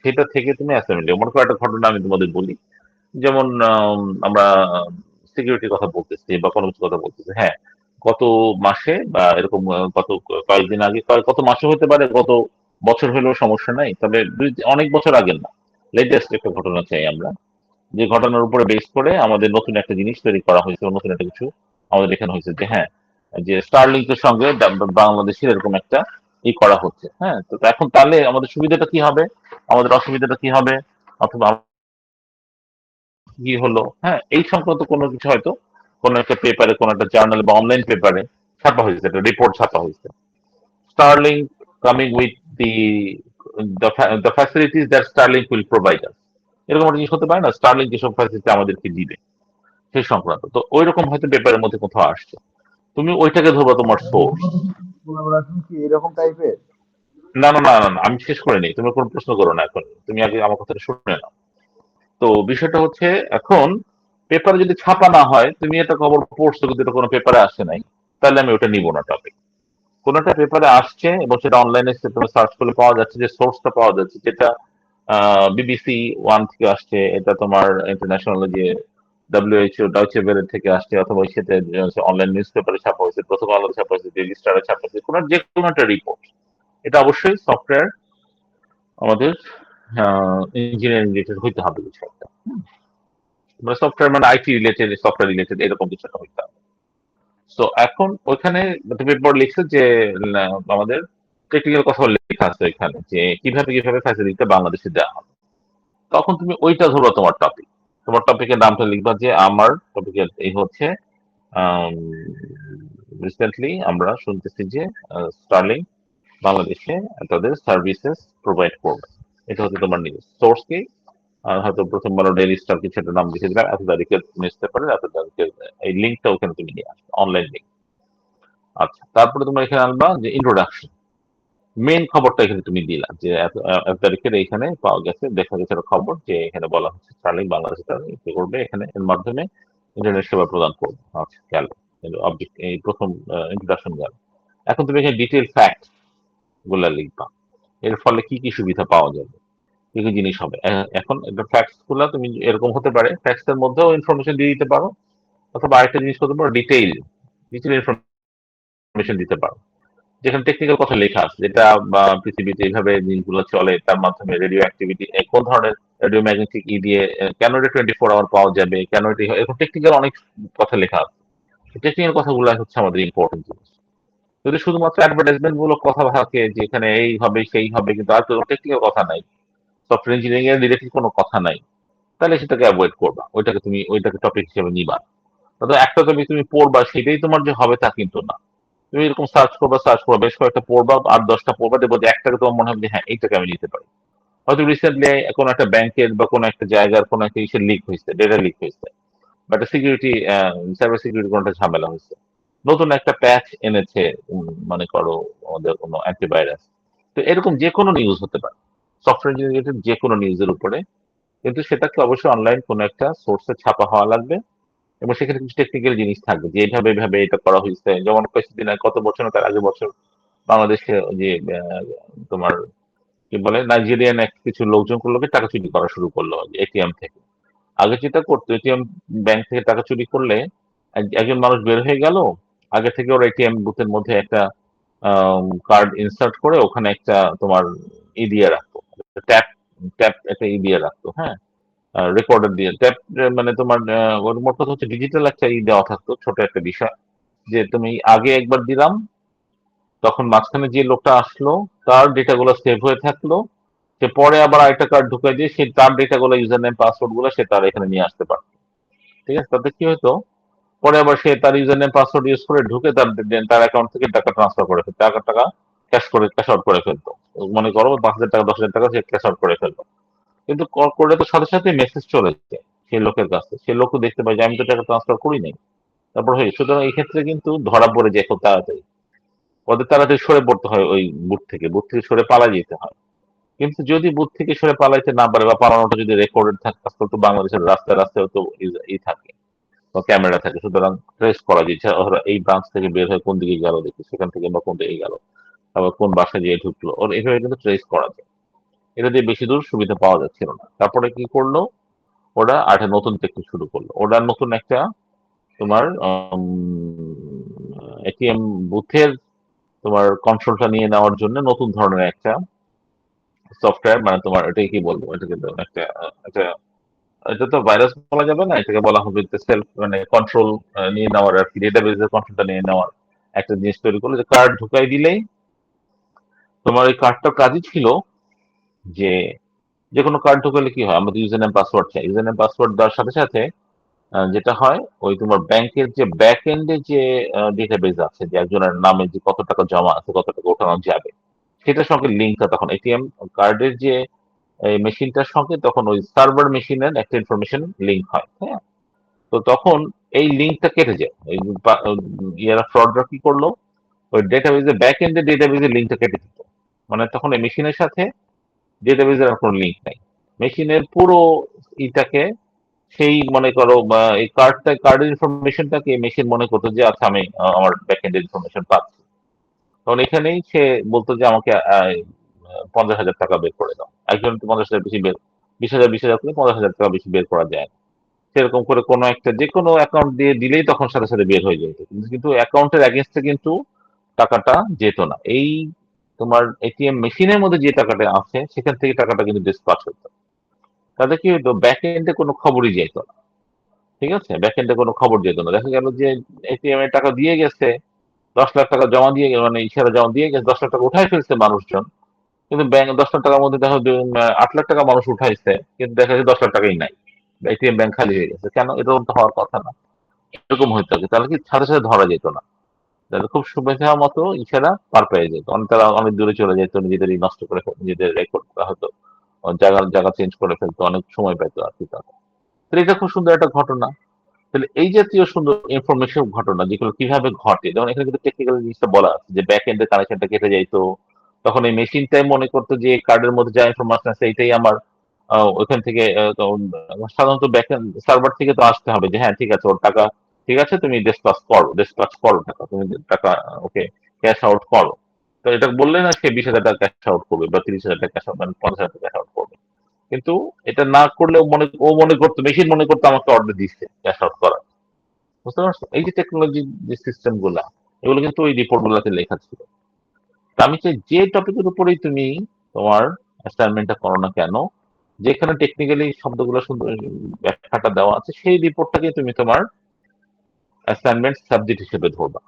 সেটা থেকে তুমি অ্যাসাইনমেন্ট, মনে করো একটা ঘটনা আমি তোমাদের বলি, যেমন আমরা সিকিউরিটির কথা বলতেছি বা কোনো কিছু কথা বলতেছি, হ্যাঁ, গত মাসে বা এরকম গত কয়েকদিন আগে, কত মাসে হতে পারে, গত বছর হলেও সমস্যা নাই, তবে অনেক বছর আগের না, লেটেস্ট একটা ঘটনা চাই আমরা। যে ঘটনার উপরে বেস করে আমাদের নতুন একটা জিনিস তৈরি করা হয়েছে, নতুন একটা কিছু আমাদের এখানে হয়েছে যে হ্যাঁ, যে স্টারলিংকের সঙ্গে বাংলাদেশের এরকম একটা করা হচ্ছে। হ্যাঁ, তো এখন তাহলে আমাদের সুবিধাটা কি হবে, আমাদের অসুবিধাটা কি হবে, অথবা কি হলো, হ্যাঁ, এই সংক্রান্ত কোনো কিছু হয়তো কোনো একটা পেপারে, কোনো একটা জার্নাল বা অনলাইন পেপারে ছাপা হয়েছে, একটা রিপোর্ট ছাপা হয়েছে। Starlink coming with the facilities that Starlink will provide us. এরকম একটা জিনিস হতে পারে না, স্টারলিংক যেসব ফ্যাসিলিটি আমাদেরকে দিবে সেই সংক্রান্ত, তো ওই রকম হয়তো পেপারের মধ্যে কোথাও আসছে, তুমি ওইটাকে ধরবা তোমার সোর্স। কোলাবোরেশন কি এরকম টাইপের? না না না না না, আমি শেষ করে নিই, তুমি কোনো প্রশ্ন করো না এখন, তুমি আগে আমার কথাটা শুনে নাও। তো বিষয়টা হচ্ছে, এখন পেপারে যদি ছাপা না হয়, তুমি একটা খবর পড়ছো কিন্তু এটা কোনো পেপারে আসে নাই, তাহলে আমি ওটা নিব না টপিক। কোন একটা পেপারে আসছে এবং সেটা অনলাইনে তুমি সার্চ করলে পাওয়া যাচ্ছে, যে সোর্সটা পাওয়া যাচ্ছে, যেটা বিবিসি ওয়ান থেকে আসছে, এটা তোমার ইন্টারন্যাশনাল যে ডব্লিউএইচও ডয়চে ভেলে থেকে আসছে, অথবা সেটা অনলাইন নিউজ পেপারে ছাপা হয়েছে, প্রথম আলোতে ছাপা হয়েছে, ডেইলি স্টারে ছাপা হয়েছে, কোনো যে কোনো একটা রিপোর্ট, এটা অবশ্যই সফটওয়্যার আমাদের ইঞ্জিনিয়ারিং রিলেটেড হইতে হবে কিছু একটা। মানে সফটওয়্যার মানে আইটি রিলেটেড, সফটওয়্যার রিলেটেড এরকম কিছু একটা হইতে হবে। তো এখন ওইখানে পেপার লিখছে যে আমাদের টেকনিক্যাল কথা লেখা আছে এখানে, যে কিভাবে কিভাবে ফ্যাসিলিটিটা বাংলাদেশে দেওয়া হবে। তখন তুমি ওইটা ধরো তোমার টপিক, তোমার টপিকের নামটা লিখবা যে আমার টপিকের এই হচ্ছে রিসেন্টলি আমরা শুনতেছি যে স্টার্লিং বাংলাদেশে তাদের সার্ভিসেস প্রোভাইড করবে। এটা হচ্ছে তোমার নিউজ সোর্স কি, হয়তো প্রথম আলো, ডেইলি স্টার, কিছু একটা নাম লিখে দিলাম, এত তারিখের নিউজ পেপারের এত তারিখের এই লিঙ্কটা ওখানে তুমি নিয়ে আসবে, অনলাইন লিঙ্ক। আচ্ছা, তারপরে তোমার এখানে আনবা যে ইন্ট্রোডাকশন, মেইন খবরটা এখানে তুমি দিলা যে এত তারিখের এইখানে পাওয়া গেছে, দেখা গেছে একটা খবর যে এখানে বলা হচ্ছে স্টার্লিং বাংলাদেশে তারা কি করবে, এখানে এর মাধ্যমে ইন্টারনেট সেবা প্রদান করবে। আচ্ছা, গেল অবজেক্ট, এই প্রথম ইন্ট্রোডাকশন গেল। এখন তুমি এখানে ডিটেল ফ্যাক্ট গুলা লিখবা, এর ফলে কি কি সুবিধা পাওয়া যাবে, কি কি জিনিস হবে। এখন এটা ফ্যাক্টস গুলা তুমি এরকম হতে পারে, ফ্যাক্টস এর মধ্যেও ইনফরমেশন দিয়ে দিতে পারো, অথবা আরেকটা জিনিস করতে পারো, ডিটেইল ডিটেইল ইনফরমেশন দিতে পারো, যেখানে টেকনিক্যাল কথা লেখা আছে, যেটা বা পৃথিবীতে এইভাবে জিনিসগুলো চলে, তার মাধ্যমে রেডিও অ্যাক্টিভিটি কোন ধরনের রেডিও ম্যাগনেটিক দিয়ে কেন এটা 24 আওয়ার পাওয়া যাবে, কেন এটি এরকম টেকনিক্যাল অনেক কথা লেখা আছে। টেকনিক্যাল কথাগুলো হচ্ছে আমাদের ইম্পর্টেন্ট জিনিস। যদি শুধুমাত্র অ্যাডভার্টাইজমেন্ট মূলক কথা থাকে যে এখানে এই হবে সেই হবে, কিন্তু আর কোনো টেকনিক্যাল কথা নাই, সফটওয়্যার ইঞ্জিনিয়ারিং এর রিলেটেড কোনো কথা নাই, তাহলে সেটাকে অ্যাভয়েড করবা, ওইটাকে টপিক হিসেবে নিবা। তবে একটা তুমি তুমি পড়বা সেটাই তোমার যে হবে তা কিন্তু না। তুমি এরকম সার্চ করবা, বেশ কয়েকটা পড়বা, 8-10টা পড়বা, দেখবো যে একটাকে তোমার মনে হবে যে হ্যাঁ এইটাকে আমি নিতে পারি। হয়তো রিসেন্টলি কোনো একটা ব্যাংকের বা কোনো একটা জায়গার কোনো একটা ইসের লিক হয়েছে, ডেটা লিক হয়েছে, বা একটা সিকিউরিটি, সাইবার সিকিউরিটি কোনো একটা ঝামেলা হয়েছে, নতুন একটা প্যাচ এনেছে, মনে করো আমাদের কোনো অ্যান্টিভাইরাস। তো এরকম যে কোনো নিউজ হতে পারে, সফটওয়্যার ইঞ্জিনিয়ারিং যে কোনো নিউজের উপরে, কিন্তু সেটাকে অবশ্যই অনলাইন কোনো একটা সোর্সে ছাপা হওয়া লাগবে, এবং সেখানে কিছু টেকনিক্যাল জিনিস থাকবে যে এইভাবে এইভাবে এটা করা হয়েছে। যেমন কিছুদিন আগে, কত বছর না তার আগের বছর বাংলাদেশে যে তোমার কি বলে নাইজেরিয়ান এক কিছু লোকজনগুলোকে টাকা চুরি করা শুরু করলো এটিএম থেকে। আগে যেটা করতো, এটিএম ব্যাংক থেকে টাকা চুরি করলে একজন মানুষ বের হয়ে গেল, আগে থেকে ওরা এটিএম বুথের মধ্যে একটা কার্ড ইনসার্ট করে ওখানে একটা তোমার দিয়ে রাখতো, ট্যাপ ট্যাপ একটা দিয়ে রাখতো, হ্যাঁ, রেকর্ডার দিয়ে ট্যাপ, মানে তোমার ওর মোট কথা হচ্ছে ডিজিটাল একটা দেওয়া থাকতো, ছোট একটা বিষয়, যে তুমি আগে একবার দিলাম, তখন মাঝখানে যে লোকটা আসলো তার ডেটা গুলো সেভ হয়ে থাকলো, সে পরে আবার আরেকটা কার্ড ঢুকে দিয়ে সে তার ডেটা গুলো, ইউজার নেম পাসওয়ার্ড গুলো সে তার এখানে নিয়ে আসতে পারতো। ঠিক আছে, তাতে কি হতো, পরে আবার সে তার ইউজার নেম পাসওয়ার্ড ইউজ করে ঢুকে তার তার অ্যাকাউন্ট থেকে টাকা ট্রান্সফার করে ফেলতো, টাকা ক্যাশ আউট করে ফেলতো। মনে করো 5,000 টাকা, 10,000 টাকা সে ক্যাশ আউট করে ফেলতো, কিন্তু করলে তো সাথে সাথে মেসেজ চলে যায় সেই লোকের কাছে, সে লোকও দেখতে পায় যে আমি তো টাকা ট্রান্সফার করি নাই। তারপর হয়, সুতরাং এই ক্ষেত্রে কিন্তু ধরা পড়ে যায় খুব তাড়াতাড়ি, ওদের তাড়াতাড়ি সরে পড়তে হয়, ওই বুথ থেকে সরে পালা যেতে হয়। কিন্তু যদি বুথ থেকে সরে পালাইতে না পারে, বা পালানোটা যদি রেকর্ডেড থাকে, আজকাল তো বাংলাদেশের রাস্তায় রাস্তায় তো থাকে বা ক্যামেরা থাকে, সুতরাং ট্রেস করা যাচ্ছে ওরা এই ব্রাঞ্চ থেকে বের হয়ে কোন দিকে গেল, দেখি সেখান থেকে বা কোন দিকে গেল, আবার কোন বাসায় যেয়ে ঢুকলো, ওর এভাবে কিন্তু ট্রেস করা যায়। এটা দিয়ে বেশি দূর সুবিধা পাওয়া যাচ্ছিল না। তারপরে কি করলো ওরা, একটা নতুন টেকনিক শুরু করলো, ওরা নতুন একটা তোমার এটিএম বুথের তোমার কন্ট্রোলটা নিয়ে নেওয়ার জন্য নতুন ধরনের একটা সফটওয়্যার, মানে তোমার এটাকে কি বলবো, এটাকে তো একটা একটা এটা তো ভাইরাস বলা যাবে না, এটাকে বলা হবে সেলফ মানে কন্ট্রোল নিয়ে নেওয়ার আর কি, ডেটাবেজের কন্ট্রোলটা নিয়ে নেওয়ার একটা জিনিস তৈরি করলো, যে কার্ড ঢুকাই দিলেই তোমার এই কার্ডটার কাজই ছিল যে যে কোনো কার্ড ঢুকালে কি হয়, আমাদের ইউজার নেম পাসওয়ার্ড চাই, ইউজার নেম পাসওয়ার্ড দেওয়ার সাথে সাথে যেটা হয় ওই তোমার ব্যাংকের যে ব্যাক এন্ডে যে ডেটাবেজ আছে, যে একজনের নামে যে কত টাকা জমা আছে, কত টাকা ওঠানো যাবে, সেটার সঙ্গে লিঙ্কটা তখন এটিএম কার্ডের যে এই মেশিনটার সঙ্গে তখন ওই সার্ভার মেশিনের একটা ইনফরমেশন লিঙ্ক হয়, হ্যাঁ। তো তখন এই লিঙ্কটা কেটে যায়, এই ইয়ারা ফ্রডরা কি করলো, ওই ডেটাবেজে ব্যাক এন্ডে ডেটাবেজের লিঙ্কটা কেটে দিত। মানে তখন এই মেশিনের সাথে ডেটাবেজের আর কোনো লিঙ্ক নাই, মেশিনের পুরো ইটাকে সেই মনে করো বা এই কার্ডের ইনফরমেশনটাকে মেশিন মনে করতো যে আচ্ছা আমি আমার ব্যাক এন্ডের ইনফরমেশন পাচ্ছি। তখন এখানেই সে বলতো যে আমাকে 50,000 টাকা বের করে দাও, একজন তো 50,000 বেশি বের, 20,000 20,000 করে 50,000 টাকা বেশি বের করা যায় না। সেরকম করে কোনো একটা যে কোনো অ্যাকাউন্ট দিয়ে দিলেই তখন সাথে সাথে বের হয়ে যেত, কিন্তু অ্যাকাউন্টের এগেনস্টে কিন্তু টাকাটা যেত না। এই তোমার এটিএম মেশিনের মধ্যে যে টাকাটা আছে সেখান থেকে টাকাটা কিন্তু ডিসপাচ হতো। তাতে কি হতো, ব্যাক এন্ডে কোনো খবরই যেত না, ঠিক আছে, ব্যাক এন্ডে কোনো খবর যেত না। দেখা গেল যে এটিএম এর টাকা দিয়ে গেছে, 10 লাখ টাকা জমা দিয়ে মানে ইশারা জমা দিয়ে গেছে, 10 লাখ টাকা উঠাই ফেলছে মানুষজন, কিন্তু ব্যাংক 10 লাখ টাকার মধ্যে দেখা যায় 8 লাখ টাকা মানুষ উঠাইছে, কিন্তু দেখা যাচ্ছে 10 লাখ টাকাই নাই, এটিএম ব্যাংক খালি হয়ে গেছে। কেন? এরকম তো হওয়ার কথা না। এরকম হইতে থাকে তাহলে কি সাথে সাথে ধরা যেত না, তাহলে খুব সুবিধা মতো ইশারা পার পেয়ে যেত, তারা অনেক দূরে চলে যেত, নিজেদেরই নষ্ট করে নিজেদের রেকর্ড করা হতো, জায়গা জায়গা চেঞ্জ করে ফেলতো, অনেক সময় পেতো আর কি তারা। তাহলে এটা খুব সুন্দর একটা ঘটনা। তাহলে এই জাতীয় সুন্দর ইনফরমেশন ঘটনা যেগুলো কিভাবে ঘটে, যেমন এখানে কিন্তু টেকনিক্যাল জিনিসটা বলা আছে যে ব্যাক এন্ডের কানেকশনটা কেটে যাইতো, তখন এই মেশিনটাই মনে করতো যে কার্ডের মধ্যে যা ইনফরমেশন আছে এইটাই আমার ওইখান থেকে সাধারণত ব্যাক এন্ড সার্ভার থেকে তো আসতে হবে যে হ্যাঁ ঠিক আছে ওর টাকা, ঠিক আছে তুমি ডিসপাচ করো টাকা, তুমি টাকা ওকে ক্যাশ আউট করো। তো এটা বললে না সে 20,000 টাকা ক্যাশ আউট করবে বা 30,000 টাকা ক্যাশ আউট মানে 50,000 টাকা ক্যাশ আউট করবে, কিন্তু এটা না করলে ও মনে করতো, মেশিন মনে করতো আমাকে অর্ডার দিচ্ছে ক্যাশ আউট করা। বুঝতে পারছো, এই যে টেকনোলজি যে সিস্টেম গুলা, এগুলো কিন্তু ওই রিপোর্ট গুলাতে লেখা ছিল। তা আমি চাই যে টপিকের উপরেই তুমি তোমার অ্যাসাইনমেন্টটা করো না কেন, যেখানে টেকনিক্যালি শব্দগুলো সুন্দর ব্যাখ্যাটা দেওয়া আছে, সেই রিপোর্টটাকে তুমি তোমার অ্যাসাইনমেন্ট সাবজেক্ট হিসেবে ধরবা।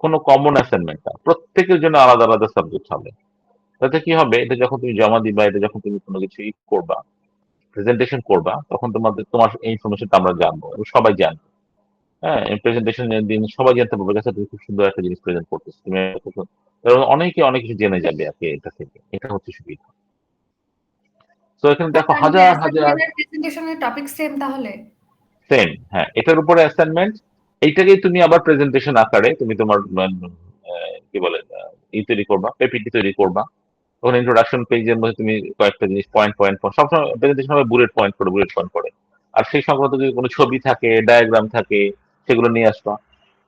কোনো কমন অ্যাসাইনমেন্ট না, প্রত্যেকের জন্য আলাদা আলাদা সাবজেক্ট হবে। তাতে কি হবে, এটা যখন তুমি জমা দিবা, এটা যখন তুমি কোনো কিছু করবা, প্রেজেন্টেশন করবা, তখন তোমার এই ইনফরমেশনটা আমরা জানবো এবং সবাই জানবে। হ্যাঁ, প্রেজেন্টেশনের দিন সবাই জানতে পারবে যে আচ্ছা, তুমি খুব সুন্দর একটা জিনিস প্রেজেন্ট করতেছো, তুমি এবং অনেকে অনেক কিছু জেনে যাবে আর কি এটা থেকে, এটা হচ্ছে সুবিধা। তো এখানে স্যার দেখো তার মানে হাজার হাজার অ্যাসাইনমেন্ট আর প্রেজেন্টেশনের টপিক সেম তাহলে? সেম, হ্যাঁ, এটার উপরে অ্যাসাইনমেন্ট, এইটাকেই তুমি আবার প্রেজেন্টেশন আকারে তুমি তোমার কি বলে ই তৈরি করবা, পিপিটি তৈরি করবা। তখন ইন্ট্রোডাকশন পেজের মধ্যে তুমি কয়েকটা জিনিস পয়েন্ট পয়েন্ট সবসময় প্রেজেন্টেশন হবে বুলেট পয়েন্ট করে। আর সেই সংক্রান্ত যদি কোনো ছবি থাকে, ডায়াগ্রাম থাকে, সেগুলো নিয়ে আসবা।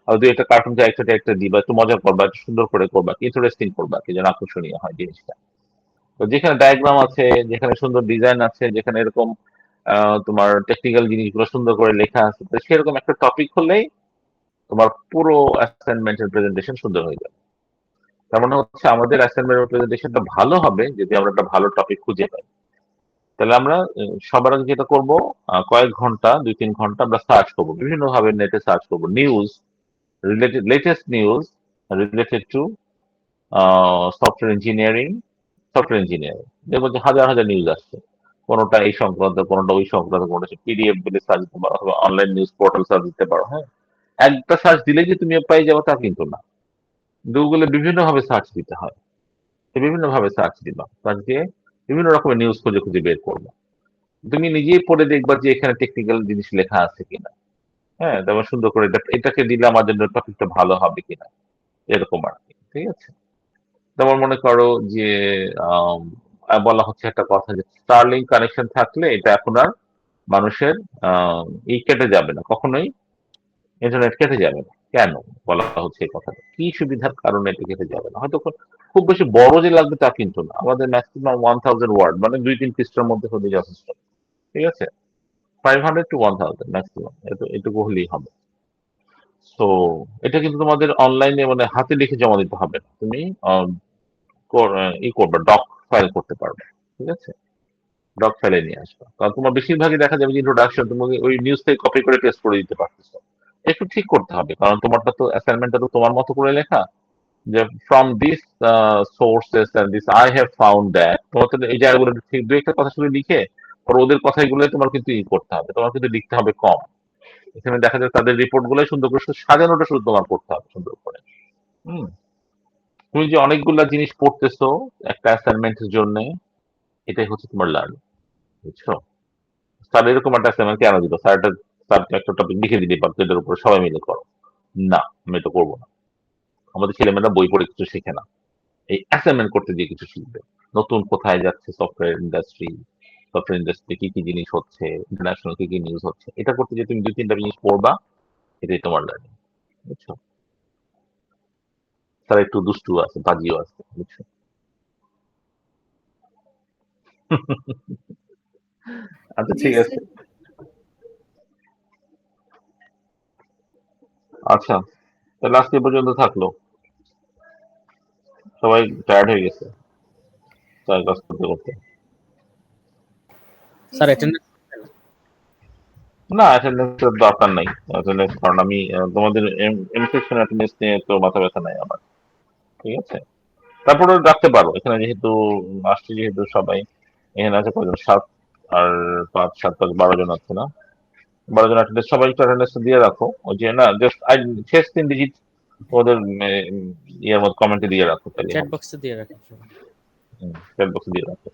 আর দুই একটা কার্টুন ক্যারেক্টার একটা দিবা, একটু মজা করবা, একটু সুন্দর করে করবা, ইন্টারেস্টিং করবা, কি যেন আকর্ষণীয় হয় জিনিসটা। তো যেখানে ডায়াগ্রাম আছে, যেখানে সুন্দর ডিজাইন আছে, যেখানে এরকম তোমার টেকনিক্যাল জিনিসগুলো সুন্দর করে লেখা আছে, তো সেরকম একটা টপিক হলেই তোমার পুরো অ্যাসাইনমেন্টের প্রেজেন্টেশন সুন্দর হয়ে যাবে। তার মানে হচ্ছে আমাদের অ্যাসাইনমেন্ট প্রেজেন্টেশনটা ভালো হবে যদি আমরা একটা ভালো টপিক খুঁজে পাই। তাহলে আমরা সবার আগে যেটা করবো, কয়েক ঘন্টা 2-3 ঘন্টা আমরা সার্চ করবো, বিভিন্ন ভাবে নেটে সার্চ করবো news related, latest news related to software engineering, দেখবো যে হাজার হাজার নিউজ আসছে, কোনোটা এই সংক্রান্ত, কোনোটা ওই সংক্রান্ত, কোনোটা পিডিএফ বলে সার্চ দিতে পারো অথবা অনলাইন নিউজ পোর্টাল সার্চ দিতে পারো, হ্যাঁ। একটা সার্চ দিলে যে তুমি পাই যাবো তা কিন্তু না, গুগলে বিভিন্ন ভাবে সার্চ দিতে হয়। তো বিভিন্ন ভাবে সার্চ দিবা, সার্চ দিয়ে বিভিন্ন রকমের নিউজ খুঁজে খুঁজে বের করবা। তুমি নিজেই পড়ে দেখবা যে এখানে টেকনিক্যাল জিনিস লেখা আছে কিনা, হ্যাঁ, তারপর সুন্দর করে এটাকে দিলে আমার জন্য টপিকটা ভালো হবে কিনা, এরকম আর কি, ঠিক আছে। যেমন মনে করো যে আম, বলা হচ্ছে একটা কথা যে স্টারলিং কানেকশন থাকলে এটা এখন আর মানুষের কেটে যাবে না কখনোই, ইন্টারনেট কেটে যাবে না। কেন বলা হচ্ছে এই কথাটা, কি সুবিধার কারণে এটা কেটে যাবে না? হয়তো খুব বেশি বড় যে লাগবে তা কিন্তু না, আমাদের ম্যাক্সিমাম 1000 ওয়ার্ড মানে 2-3 পৃষ্ঠার মধ্যে হলে যথেষ্ট, ঠিক আছে। 500 to 1000 ম্যাক্সিমাম, এটুকু হলেই হবে। তো এটা কিন্তু তোমাদের অনলাইনে মানে হাতে লিখে জমা দিতে হবে না, তুমি করবা, ডক ফাইল করতে পারবে, ঠিক আছে। ডগ ফাইলে নিয়ে আসবা, কারণ তোমার বেশিরভাগই দেখা যাবে যে ইন্ট্রোডাকশন তুমি ওই নিউজ থেকে কপি করে পেস্ট করে দিতে পারতেছো। একটু ঠিক করতে হবে, কারণ তোমারটা তো অ্যাসাইনমেন্টটা তো তোমার মতো করে লেখা, যে from this sources and this I have found that, তোমার তো এই জায়গাগুলো ঠিক দু একটা কথা শুধু লিখে পর ওদের কথাগুলো তোমার কিন্তু করতে হবে, তোমার কিন্তু লিখতে হবে কম। এখানে দেখা যায় তাদের রিপোর্ট গুলো সুন্দর করে শুধু সাজানোটা শুধু তোমার করতে হবে সুন্দর করে। হুম। তুমি যে অনেকগুলা জিনিস পড়তেছো একটা অ্যাসাইনমেন্টের জন্য, এটাই হচ্ছে তোমার লার্নিং, বুঝছো? স্যার এরকম একটা অ্যাসাইনমেন্ট কেন দিল, স্যার একটা টপিক লিখে দিতে পারতো, এটার উপর সবাই মিলে করো। না, আমি এটা করবো না। আমাদের ছেলেমেয়েরা বই পড়ে কিছু শেখে না, এই অ্যাসাইনমেন্ট করতে দিয়ে কিছু শিখবে। নতুন কোথায় যাচ্ছে সফটওয়্যার ইন্ডাস্ট্রি কি কি জিনিস হচ্ছে, ইন্টারন্যাশনাল কি কি নিউজ হচ্ছে, এটা করতে গিয়ে তুমি দুই তিনটা জিনিস পড়বা, এটাই তোমার লার্নিং, বুঝছো? তারা একটু দুষ্টু আছে, বাজিও আছে, বুঝছো? আচ্ছা, জি ঠিক আছে। স্যার। আচ্ছা, তাহলে আজকে এ পর্যন্ত থাকলো। সবাই টায়ার্ড হয়ে গেছে কাজ করতে করতে। জি স্যার স্যার। অ্যাটেন্ডেন্স না, অ্যাটেন্ডেন্সের দরকার নাই। অ্যাটেন্ডেন্স, কারণ আমি তোমাদের এম সেকশন অ্যাটেন্ডেন্স নিয়ে তো মাথা ব্যথা নাই আমার। ঠিক আছে, তারপরে রাখতে পারো এখানে, যেহেতু আসছে, যেহেতু সবাই এখানে আছে কয়জন, 7 আর 5 7 5 12 জন আছে না, 12 জন অ্যাটেন্ডেন্স, সবাই একটু অ্যাটেন্ডেন্স দিয়ে রাখো। ওই যে না, জাস্ট শেষ 3 ডিজিট ওদের ইয়ের মধ্যে কমেন্টে দিয়ে রাখো, তাহলে চ্যাট হবে। বক্সে দিয়ে রাখেন সবাই। চ্যাট বক্সে দিয়ে রাখো।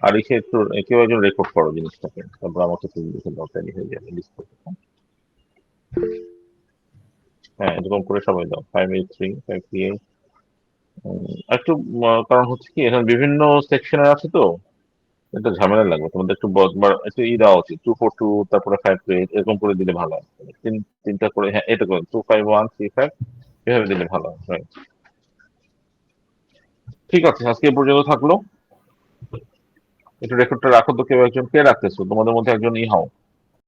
আর এসে একটু কেউ একজন রেকর্ড করো জিনিসটাকে, তারপর আমাকে তুমি লিখে দাও, তাহলে হয়ে যাবে ডিসপ্লে। হ্যাঁ, এরকম করে সবাই দাও, 583 538। একটু কারণ হচ্ছে কি এখানে বিভিন্ন সেকশনের আছে তো, একটা ঝামেলা লাগবে তোমাদের, একটু একটু দেওয়া উচিত 242, তারপরে 528, এরকম করে দিলে ভালো হয়। তিনটা করে, হ্যাঁ এটা করে 25135 এভাবে দিলে ভালো হয়, right? ঠিক আছে, আজকে এ পর্যন্ত থাকলো। একটু রেকর্ডটা রাখো তো, কেউ একজন কে রাখতেছো তোমাদের মধ্যে একজন হও।